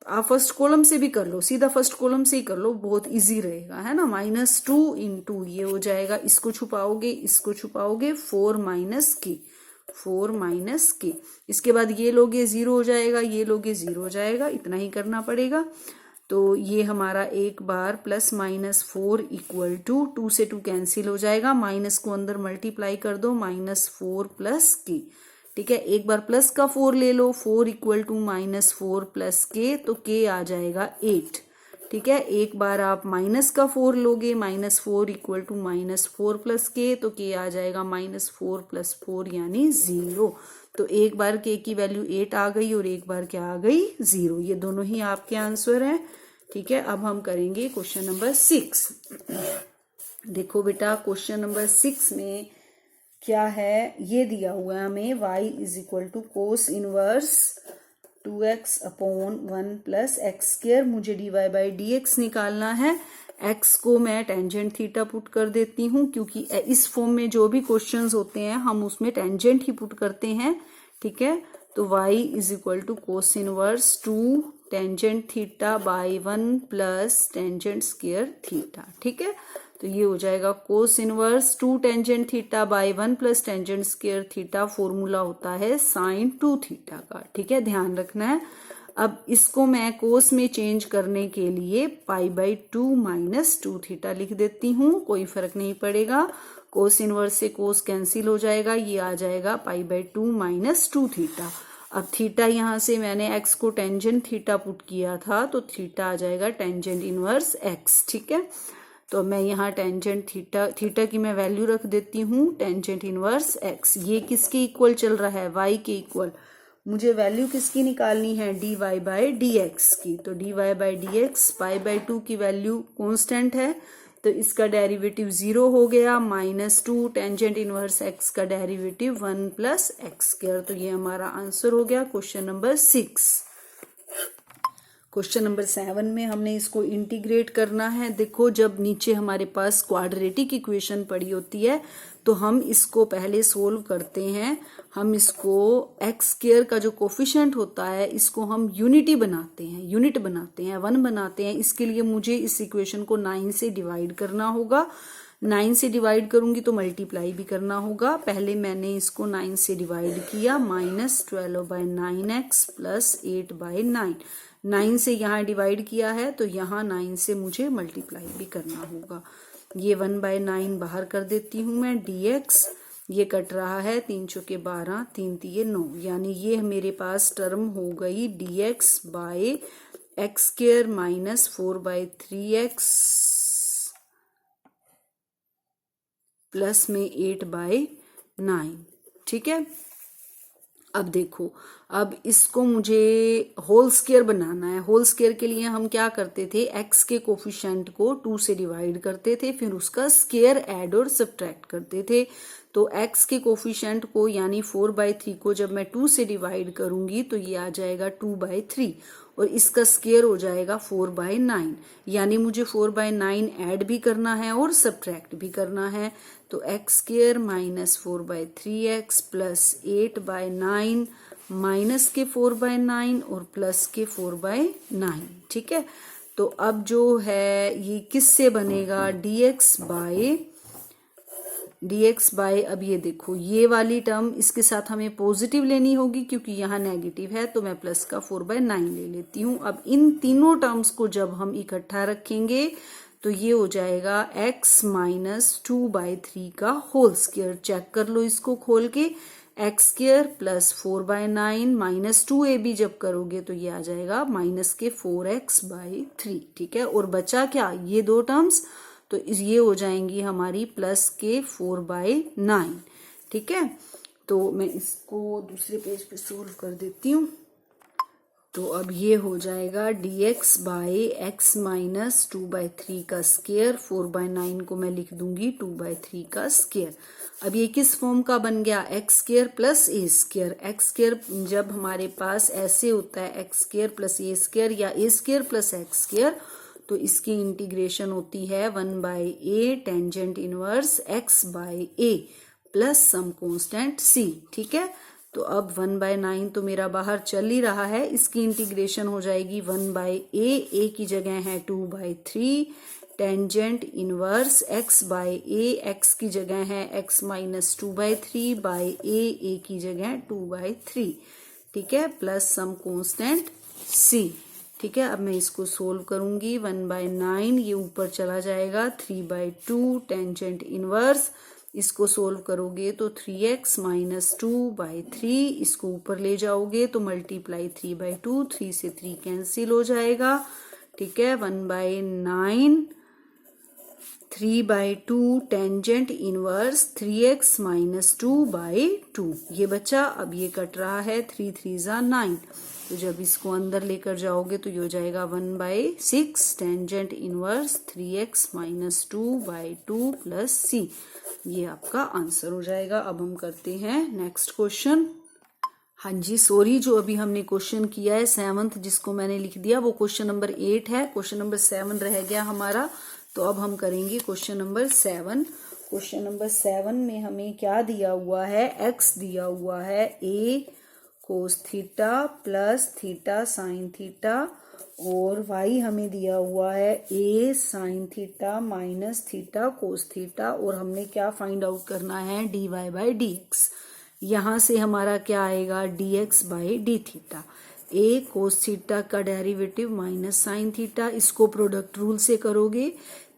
Speaker 1: आप फर्स्ट कॉलम से भी कर लो, सीधा फर्स्ट कॉलम से ही कर लो, बहुत इजी रहेगा, है ना। -2 × ये हो जाएगा, इसको छुपाओगे 4 - k। इसके बाद ये लोगे 0 हो जाएगा, ये लोगे 0 हो जाएगा, इतना ही करना पड़ेगा। तो ये हमारा एक बार +-4 = 2 से 2 कैंसिल हो जाएगा, माइनस को अंदर मल्टीप्लाई कर दो, -4 + k। ठीक है, एक बार प्लस का 4 ले लो, 4 = -4 + k, तो k आ जाएगा 8। ठीक है, एक बार आप माइनस का 4 लोगे, -4 = -4 + k, तो k आ जाएगा -4 + 4 यानी 0। तो एक बार k की वैल्यू 8 आ गई और एक बार क्या आ गई 0। ये दोनों ही आपके आंसर हैं। ठीक है, अब हम करेंगे क्वेश्चन नंबर 6। देखो बेटा, क्वेश्चन नंबर 6 में क्या है, ये दिया हुआ है हमें y = cos inverse 2x/1 + x²। मुझे dy/dx निकालना है। x को मैं टेंजेंट थीटा पुट कर देती हूँ, क्योंकि इस फॉर्म में जो भी क्वेश्चंस होते हैं हम उसमें टेंजेंट ही पुट करते हैं। ठीक है, तो y = cos inverse 2 tangent θ/1 + tangent square theta. ठीक है, तो ये हो जाएगा cos inverse 2 tangent θ/1 + tangent square theta. Formula होता है sin 2θ का। ठीक है, ध्यान रखना है। अब इसको मैं cos में चेंज करने के लिए π/2 - 2θ लिख देती हूँ, कोई फर्क नहीं पड़ेगा। cos इनवर्स से cos कैंसिल हो जाएगा, ये आ जाएगा π/2 - 2θ। अब थीटा यहाँ से मैंने x को टेंजेंट थीटा पुट किया था, तो थीटा आ जाएगा टेंजेंट इनवर्स x। ठीक है, तो मैं यहाँ टेंजेंट थीटा की मैं वैल्यू रख देती हूँ टेंजेंट इनवर्स x। ये किसके इक्वल चल रहा है, y के इक्वल। मुझे वैल्यू किसकी निकालनी है, dy/dx की। तो dy/dx π/2 की वैल्यू कांस्टेंट है, तो इसका डेरिवेटिव 0 हो गया। -2 टेंजेंट इनवर्स x का डेरिवेटिव 1 + x²। तो ये हमारा आंसर हो गया क्वेश्चन नंबर 6। क्वेश्चन नंबर 7 में हमने इसको इंटीग्रेट करना है। देखो, जब नीचे हमारे पास क्वाड्रेटिक इक्वेशन पड़ी होती है तो हम इसको पहले सोल्व करते हैं। हम इसको x² का जो कोफिशिएंट होता है इसको हम यूनिट बनाते हैं, 1 बनाते हैं। इसके लिए मुझे इस इक्वेशन को 9 से डिवाइड करना होगा। 9 से डिवाइड करूंगी तो मल्टीप्लाई भी करना होगा। पहले मैंने इसको 9 से डिवाइड किया, -12/9x प्लस 8/9। 9 से यहाँ डिवाइड किया है तो यहाँ 9 से मुझे मल्टीप्लाई भी करना होगा। ये 1/9 बाहर कर देती हूँ मैं, dx ये कट रहा है, 3 चौके 12, 3 तिये 9, यानी ये मेरे पास टर्म हो गई dx by x square minus 4/3x plus में 8/9। ठीक है, अब देखो, अब इसको मुझे होल स्क्वायर बनाना है। होल स्क्वायर के लिए हम क्या करते थे, x के कोफिशिएंट को 2 से डिवाइड करते थे, फिर उसका स्क्वायर ऐड और सब्ट्रैक्ट करते थे। तो x के कोफिशिएंट को यानी 4/3 को जब मैं 2 से डिवाइड करूंगी तो ये आ जाएगा 2/3 और इसका स्क्वायर हो जाएगा 4/9, यानी मुझे 4/9 ऐड भी करना है और सब्ट्रैक्ट भी करना है। तो x square minus 4/3x plus 8/9 minus के 4/9 और प्लस के 4/9। ठीक है, तो अब जो है ये किससे बनेगा, dx बाय अब ये देखो, ये वाली टर्म इसके साथ हमें पॉजिटिव लेनी होगी क्योंकि यहाँ नेगेटिव है, तो मैं प्लस का 4/9 ले लेती हूँ। अब इन तीनों टर्म्स को जब हम इकट्ठा रखेंगे तो ये हो जाएगा x माइनस 2/3 का होल स्क्वायर। चेक कर लो इसको खोल के, x square plus 4/9 minus 2ab जब करोगे तो ये आ जाएगा माइनस के 4x/3। ठीक है, और बचा क्या, ये दो टर्म्स, तो ये हो जाएंगी हमारी प्लस के 4/9। ठीक है, तो मैं इसको दूसरे पेज पे सोल्व कर देती हूँ। तो अब ये हो जाएगा dx बाय एक्स माइनस 2/3 का स्क्वायर, 4/9 को मैं लिख दूंगी 2/3 का स्क्वायर। अब ये किस फॉर्म का बन गया, x square plus a square. X square जब हमारे पास ऐसे होता है x square plus a square या a square plus x square, तो इसकी इंटीग्रेशन होती है 1/a tangent inverse x by a plus some constant c। ठीक है, तो अब 1/9 तो मेरा बाहर चल ही रहा है, इसकी इंटीग्रेशन हो जाएगी 1/a, a की जगह है 2/3 tangent inverse x by a, x की जगह है x माइनस 2/3 बाय a की जगह 2/3। ठीक है, प्लस सम कांस्टेंट c। ठीक है, अब मैं इसको सोल्व करूंगी, 1/9 ये ऊपर चला जाएगा, 3/2 टेंजेंट इनवर्स, इसको सोल्व करोगे तो 3x माइनस 2/3, इसको ऊपर ले जाओगे तो मल्टीप्लाई 3/2, 3 से 3 कैंसिल हो जाएगा। ठीक है, 1/9 3/2 टेंजेंट इनवर्स 3x माइनस 2/2 ये बचा। अब ये कट रहा है, 3 3 जा 9, तो जब इसको अंदर लेकर जाओगे तो ये हो जाएगा 1/6 tangent inverse 3x minus 2/2 plus c। ये आपका आंसर हो जाएगा। अब हम करते हैं नेक्स्ट क्वेश्चन। हाँ जी, सॉरी, जो अभी हमने क्वेश्चन किया है 7th जिसको मैंने लिख दिया वो क्वेश्चन नंबर 8 है, क्वेश्चन नंबर 7 रह गया हमारा। तो अब हम करेंगे क्वेश्चन नंबर 7। क्वेश्चन नंबर 7 में हमें क्या दिया हुआ है, x दिया हुआ है a cos theta plus theta sine theta, और y हमें दिया हुआ है a sine theta minus theta cos theta, और हमने क्या फाइंड आउट करना है, dy बाई dx। यहाँ से हमारा क्या आएगा, dx by d theta. a cos theta का डेरिवेटिव माइनस साइन थीटा, इसको प्रोडक्ट रूल से करोगे,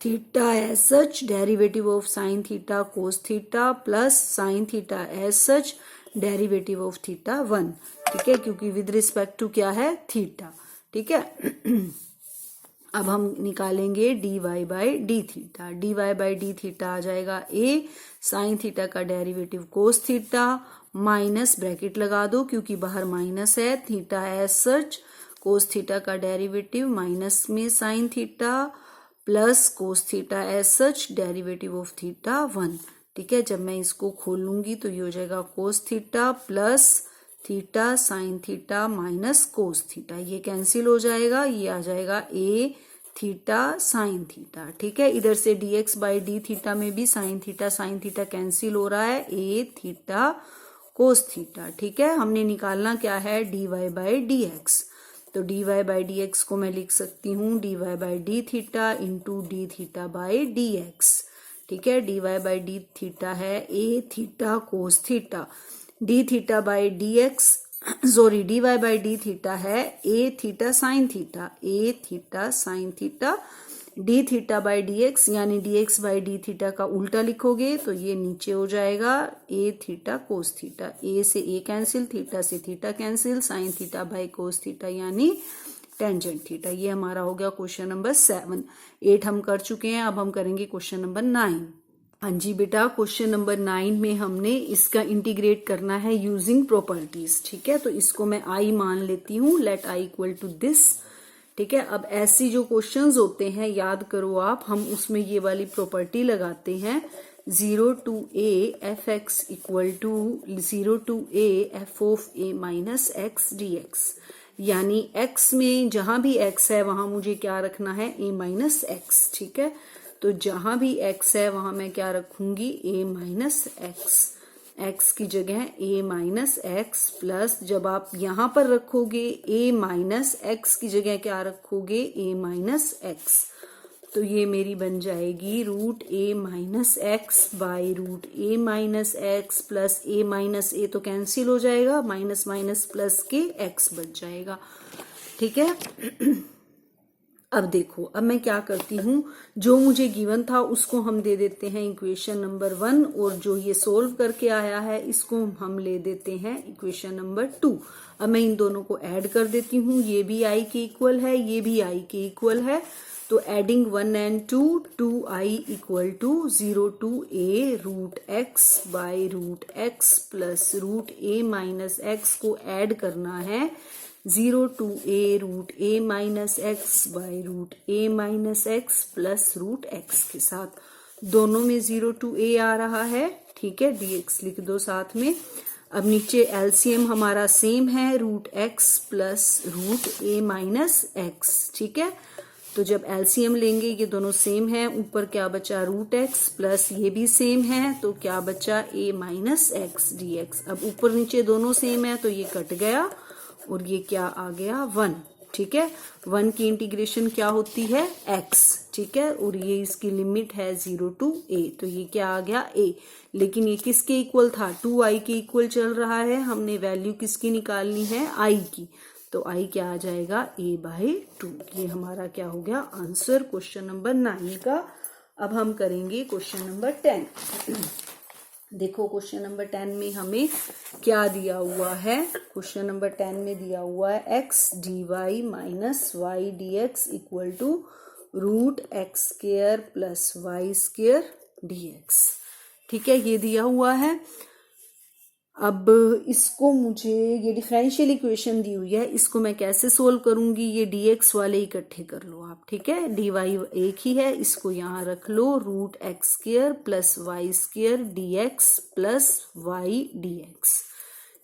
Speaker 1: theta as such derivative of sine theta cos theta plus sine theta as such derivative of theta 1। ठीक है, क्योंकि विद रिस्पेक्ट टू क्या है, थीटा। ठीक है, अब हम निकालेंगे dy by d theta. dy by d theta आ जाएगा a साइन थीटा का derivative cos theta minus bracket लगा दो क्योंकि बाहर माइनस है, theta as such cos theta का डेरिवेटिव माइनस में sine theta plus cos theta as such derivative of theta 1। ठीक है, जब मैं इसको खोलूंगी तो ये हो जाएगा कोस theta plus theta sine theta minus cos theta, ये कैंसिल हो जाएगा, ये आ जाएगा a थीटा साइन थीटा। ठीक है, इधर से dx बाई डी थीटा में भी साइन थीटा कैंसिल हो रहा है, a थीटा कोस थीटा। ठीक है, हमने निकालना क्या है, dy बाई डी एक्स। तो dy बाई डी एक्स को मैं लिख सकती हूँ dy by d theta into d theta by d x. ठीक है। dy बाई डी थीटा है a theta cos theta, d theta by d x sorry dy by d theta है a theta sine theta, a theta sine theta, d theta by d x यानी d x by d theta का उल्टा लिखोगे तो ये नीचे हो जाएगा ए थीटा कोस थीटा, ए से ए कैंसिल, थीटा से theta cancel, sine theta by cos theta यानी टेंजेंट थीटा। ये हमारा हो गया क्वेश्चन नंबर 7। 8 हम कर चुके हैं, अब हम करेंगे क्वेश्चन नंबर 9। हाँ जी बेटा, क्वेश्चन नंबर 9 में हमने इसका इंटीग्रेट करना है यूजिंग प्रॉपर्टीज। ठीक है, तो इसको मैं आई मान लेती हूँ, let I equal to this. ठीक है, अब ऐसी जो क्वेश्चंस होते हैं याद करो आप, हम उसमें ये वाली प्रॉपर्टी लगाते हैं 0 to a fx equal to 0 to a f of a minus x dx, यानी x में जहां भी x है वहां मुझे क्या रखना है a माइनस एक्स। ठीक है, तो जहां भी x है वहां मैं क्या रखूंगी a माइनस एक्स, x की जगह a माइनस एक्स प्लस, जब आप यहां पर रखोगे a माइनस एक्स की जगह क्या रखोगे a माइनस एक्स, तो ये मेरी बन जाएगी root a minus x by root a minus x plus a minus a तो कैंसिल हो जाएगा, माइनस माइनस प्लस के x बच जाएगा। ठीक है, अब देखो, अब मैं क्या करती हूँ, जो मुझे गिवन था उसको हम दे देते हैं इक्वेशन नंबर 1, और जो ये सोल्व करके आया है इसको हम ले देते हैं इक्वेशन नंबर 2। अब मैं इन दोनों को ऐड कर देती हूँ, ये भी i के इक्वल है, ये भी i के इक्वल है, तो adding 1 and 2 2i equal to 0 to a root x by root x plus root a minus x को ऐड करना है 0 to a root a minus x by root a minus x plus root x के साथ, दोनों में 0 to a आ रहा है। ठीक है, dx लिख दो साथ में। अब नीचे एलसीएम हमारा सेम है, root x plus root a minus x. ठीक है, तो जब एलसीएम लेंगे ये दोनों सेम है, ऊपर क्या बचा रूट x प्लस ये भी सेम है, तो क्या बचा a माइनस एक्स dx। अब ऊपर नीचे दोनों सेम है तो ये कट गया और ये क्या आ गया 1। ठीक है, 1 की इंटीग्रेशन क्या होती है x। ठीक है, और ये इसकी लिमिट है 0 to a, तो ये क्या आ गया a। लेकिन ये किसके इक्वल था, 2i के इक्वल चल रहा है, हमने वैल्यू किसकी निकालनी है i की, तो i क्या आ जाएगा a बाई 2। ये हमारा क्या हो गया आंसर क्वेश्चन नंबर 9 का। अब हम करेंगे क्वेश्चन नंबर 10। देखो क्वेश्चन नंबर 10 में हमें क्या दिया हुआ है, क्वेश्चन नंबर 10 में दिया हुआ है x dy minus y d x equal to root x square plus y square d x. ठीक है, ये दिया हुआ है। अब इसको मुझे, ये डिफरेंशियल इक्वेशन दी हुई है, इसको मैं कैसे सोल्व करूंगी, ये dx वाले इकट्ठे कर लो आप। ठीक है, dy एक ही है, इसको यहाँ रख लो, root x square plus y square dx plus y dx।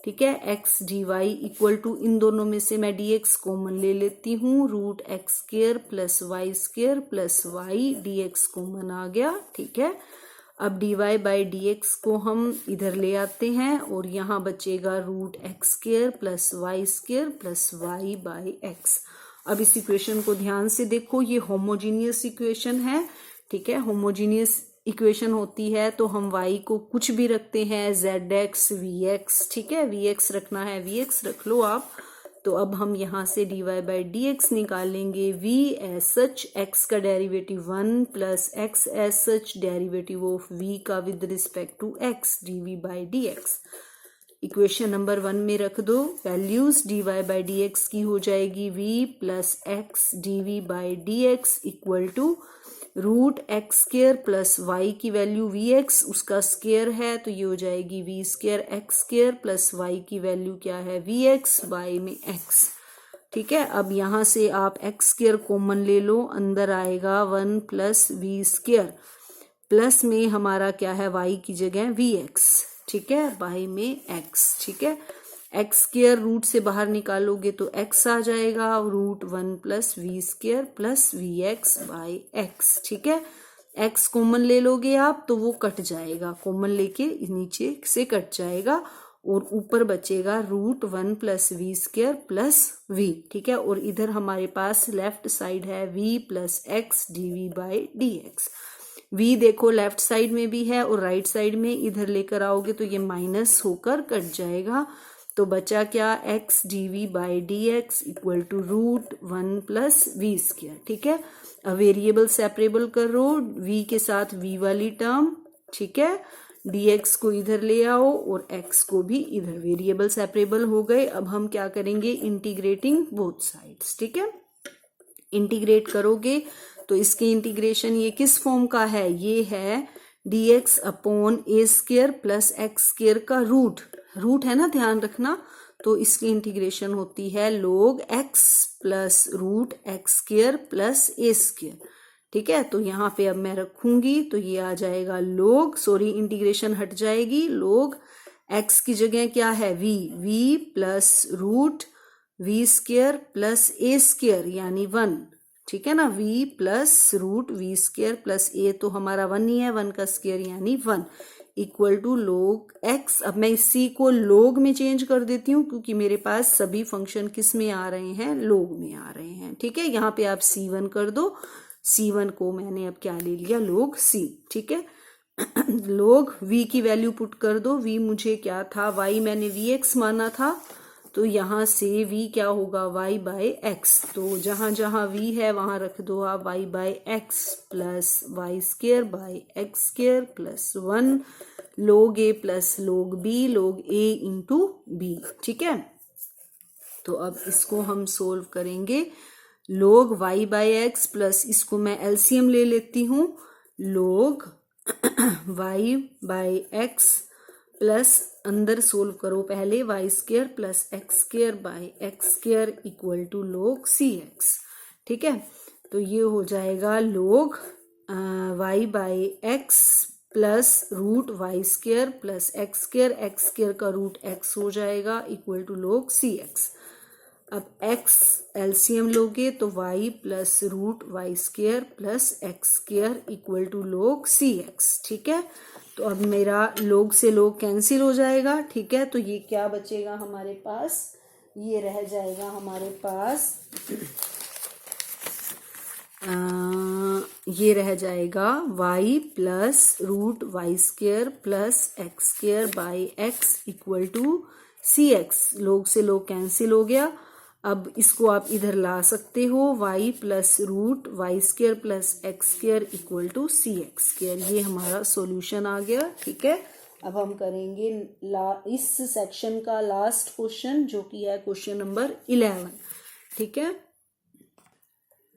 Speaker 1: ठीक है, x dy इक्वल टू, इन दोनों में से मैं dx कॉमन ले लेती हूँ, root x square plus y square plus y dx common आ गया। ठीक है, अब dy बाई डी एक्स को हम इधर ले आते हैं और यहाँ बचेगा root x square plus y square plus y by x. अब इस इक्वेशन को ध्यान से देखो, ये होमोजीनियस इक्वेशन है। ठीक है, होमोजीनियस इक्वेशन होती है तो हम y को कुछ भी रखते हैं, zx vx। ठीक है, vx रखना है vx रख लो आप। तो अब हम यहाँ से dy बाई डी एक्स निकालेंगे, v एज सच x का derivative 1 plus x as such derivative of v का with respect to x dv by d x. Equation number 1 में रख दो values, dy by d x की हो जाएगी v plus x dv by d x equal to root x square plus y की वैल्यू वी एक्स, उसका स्क्वेयर है तो ये हो जाएगी we square x square plus y की वैल्यू क्या है वी एक्स बाई में एक्स। ठीक है, अब यहाँ से आप एक्स स्क्वेयर कॉमन ले लो, अंदर आएगा 1 प्लस वी स्क्वेयर, प्लस में हमारा क्या है वाई की जगह वी एक्स। ठीक है, बाई में एक्स। ठीक है, एक्स स्क्वेयर रूट से बाहर निकालोगे तो एक्स आ जाएगा, root 1 plus v square plus v x by x. ठीक है, एक्स कॉमन ले लोगे आप तो वो कट जाएगा, कॉमन लेके नीचे से कट जाएगा और ऊपर बचेगा root 1 plus v square plus v. ठीक है, और इधर हमारे पास लेफ्ट साइड है v plus x d v by d x. v देखो लेफ्ट साइड में भी है और राइट साइड में, इधर लेकर आओगे तो ये माइनस होकर कट जाएगा। तो बचा क्या, x dv by dx equal to √1 plus v square. ठीक है, अब वेरिएबल सेपरेबल करो, v के साथ v वाली टर्म, ठीक है, dx को इधर ले आओ और x को भी इधर, वेरिएबल सेपरेबल हो गए। अब हम क्या करेंगे, इंटीग्रेटिंग बोथ साइड्स। ठीक है, इंटीग्रेट करोगे तो इसके इंटीग्रेशन ये किस फॉर्म का है, ये है dx अपॉन ए स्क्वायर प्लस एक्स स्क्वायर का रूट है ना, ध्यान रखना। तो इसकी इंटीग्रेशन होती है log x plus root x square plus a square. ठीक है, तो यहाँ पे अब मैं रखूंगी तो ये आ जाएगा इंटीग्रेशन हट जाएगी, log x की जगह क्या है v plus root v square plus a square यानी 1। ठीक है ना, v plus root v square plus a, तो हमारा 1 ही है, 1 का स्क्वायर यानी 1 इक्वल टू log x। अब मैं इसी को log में चेंज कर देती हूँ क्योंकि मेरे पास सभी फंक्शन किस में आ रहे हैं, log में आ रहे हैं। ठीक है, यहाँ पे आप c1 कर दो, c1 को मैंने अब क्या ले लिया, log c। ठीक है, log v की वैल्यू पुट कर दो, v मुझे क्या था, y मैंने vx माना था, तो यहाँ से v क्या होगा, y बाय x। तो जहां जहां v है वहां रख दो आप y by x plus y square by x square plus 1 log a plus log b log a into b। ठीक है, तो अब इसको हम सोल्व करेंगे, log y by x plus, इसको मैं एलसीएम ले लेती हूँ, log y by x plus अंदर सोल्व करो पहले, y square plus x square by x square equal to log cx। ठीक है, तो ये हो जाएगा log y by x plus root y square plus x square का रूट x हो जाएगा इक्वल टू log cx। अब x एलसीएम लोगे तो y plus root y square plus x square equal to log cx। ठीक है, तो अब मेरा log से log कैंसिल हो जाएगा। ठीक है, तो ये क्या बचेगा हमारे पास, ये रह जाएगा हमारे पास ये रह जाएगा y plus root y square plus x square by x equal to cx। log से log कैंसिल हो गया, अब इसको आप इधर ला सकते हो, y plus root y square plus x square equal to cx square. ये हमारा सॉल्यूशन आ गया। ठीक है, अब हम करेंगे इस सेक्शन का लास्ट क्वेश्चन जो कि है क्वेश्चन नंबर 11। ठीक है,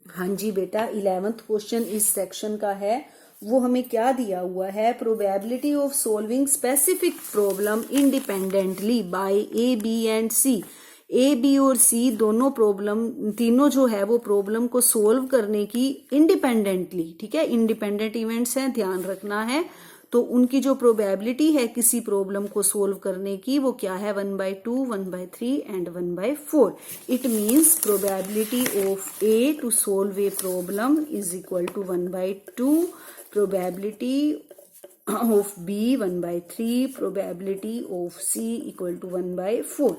Speaker 1: हाँ जी बेटा, 11th क्वेश्चन इस सेक्शन का है। वो हमें क्या दिया हुआ है, probability of solving specific problem independently by A B and C. A B और सी दोनों प्रॉब्लम, तीनों जो है वो प्रॉब्लम को सोल्व करने की इंडिपेंडेंटली, ठीक है, इंडिपेंडेंट इवेंट्स हैं, ध्यान रखना है। तो उनकी जो प्रोबेबिलिटी है किसी प्रॉब्लम को सोल्व करने की वो क्या है, 1/2, 1/3 and 1/4। It means probability of A to solve a problem is equal to 1/2, probability of B 1/3, probability of C equal to 1/4।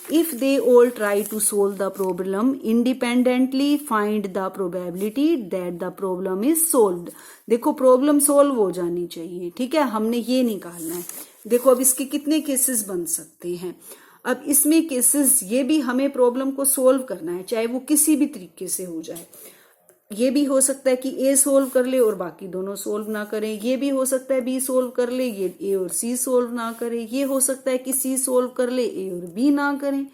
Speaker 1: If they all try to solve the problem independently, find the probability that the problem is solved। देखो प्रॉब्लम सोल्व हो जानी चाहिए, ठीक है, हमने ये निकालना है। देखो अब इसके कितने केसेस बन सकते हैं। अब इसमें केसेस ये भी हमें प्रॉब्लम को सोल्व करना है, चाहे वो किसी भी तरीके से हो जाए। ये भी हो सकता है कि ए सोल्व कर ले और बाकी दोनों सोल्व ना करें, ये भी हो सकता है बी सोल्व कर ले, ये ए और सी सोल्व ना करें, ये हो सकता है कि सी सोल्व कर ले, ए और बी ना करें।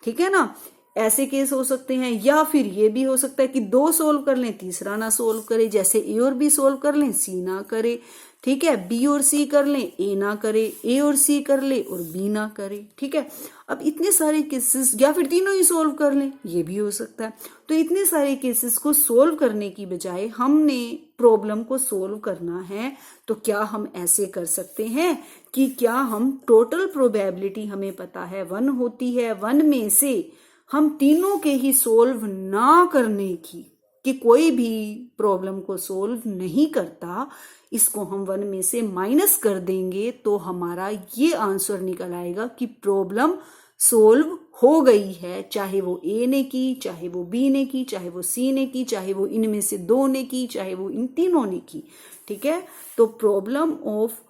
Speaker 1: ठीक है ना, ऐसे केस हो सकते हैं। या फिर ये भी हो सकता है कि दो सोल्व कर लें, तीसरा ना सोल्व करे, जैसे ए और बी सोल्व कर लें, सी ना करे। ठीक है, बी और सी कर लें, ए ना करे, ए और सी कर ले और बी ना करे। ठीक है, अब इतने सारे केसेस, या फिर तीनों ही सोल्व कर लें, ये भी हो सकता है। तो इतने सारे केसेस को सोल्व करने की बजाय हमने प्रॉब्लम को सोल्व करना है, तो क्या हम ऐसे कर सकते हैं कि क्या हम टोटल प्रोबेबिलिटी हमें पता है 1 होती है, 1 में से हम तीनों के ही सोल्व ना करने की, कि कोई भी प्रॉब्लम को सोल्व नहीं करता, इसको हम 1 में से माइनस कर देंगे तो हमारा ये आंसर निकल आएगा कि प्रॉब्लम सोल्व हो गई है, चाहे वो ए ने की, चाहे वो बी ने की, चाहे वो सी ने की, चाहे वो इनमें से दो ने की, चाहे वो इन तीनों ने की। ठीक है, तो प्रॉब्लम ऑफ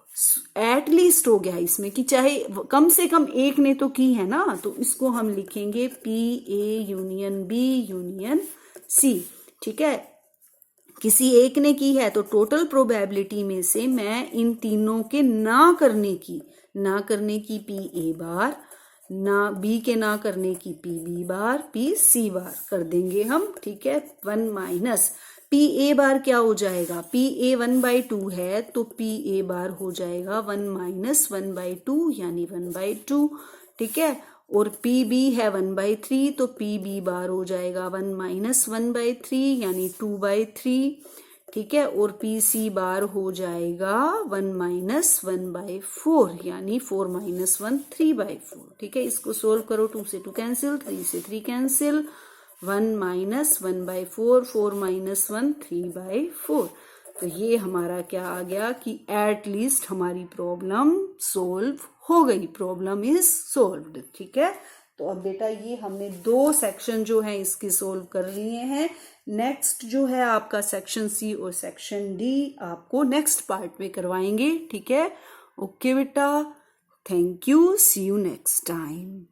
Speaker 1: एटलीस्ट हो गया इसमें कि चाहे कम से कम एक ने तो की है ना, तो इसको हम लिखेंगे P A union B union C. ठीक है, किसी एक ने की है तो टोटल प्रोबेबिलिटी में से मैं इन तीनों के ना करने की पी ए बार, ना बी के ना करने की P B bar, P C bar कर देंगे हम। ठीक है, 1 माइनस पी ए बार क्या हो जाएगा, पी ए 1/2 है तो पी ए बार हो जाएगा 1 माइनस 1/2 यानी 1/2। ठीक है, और पी बी है 1/3 तो पी बी बार हो जाएगा 1 माइनस 1/3 यानी 2/3। ठीक है, और पी सी बार हो जाएगा 1 माइनस 1/4 यानी 4 माइनस 1 3/4। ठीक है, इसको सोल्व करो, 2 से 2 कैंसिल, 3 से 3 कैंसिल, 1 माइनस 1/4, 4 माइनस 1 3/4। तो ये हमारा क्या आ गया कि एट लीस्ट हमारी प्रॉब्लम सोल्व हो गई, प्रॉब्लम इज सोल्व्ड। ठीक है, तो अब बेटा ये हमने 2 सेक्शन जो है इसके सोल्व कर लिए हैं। नेक्स्ट जो है आपका सेक्शन सी और सेक्शन डी आपको नेक्स्ट पार्ट में करवाएंगे। ठीक है, ओके बेटा, thank you, see you next time.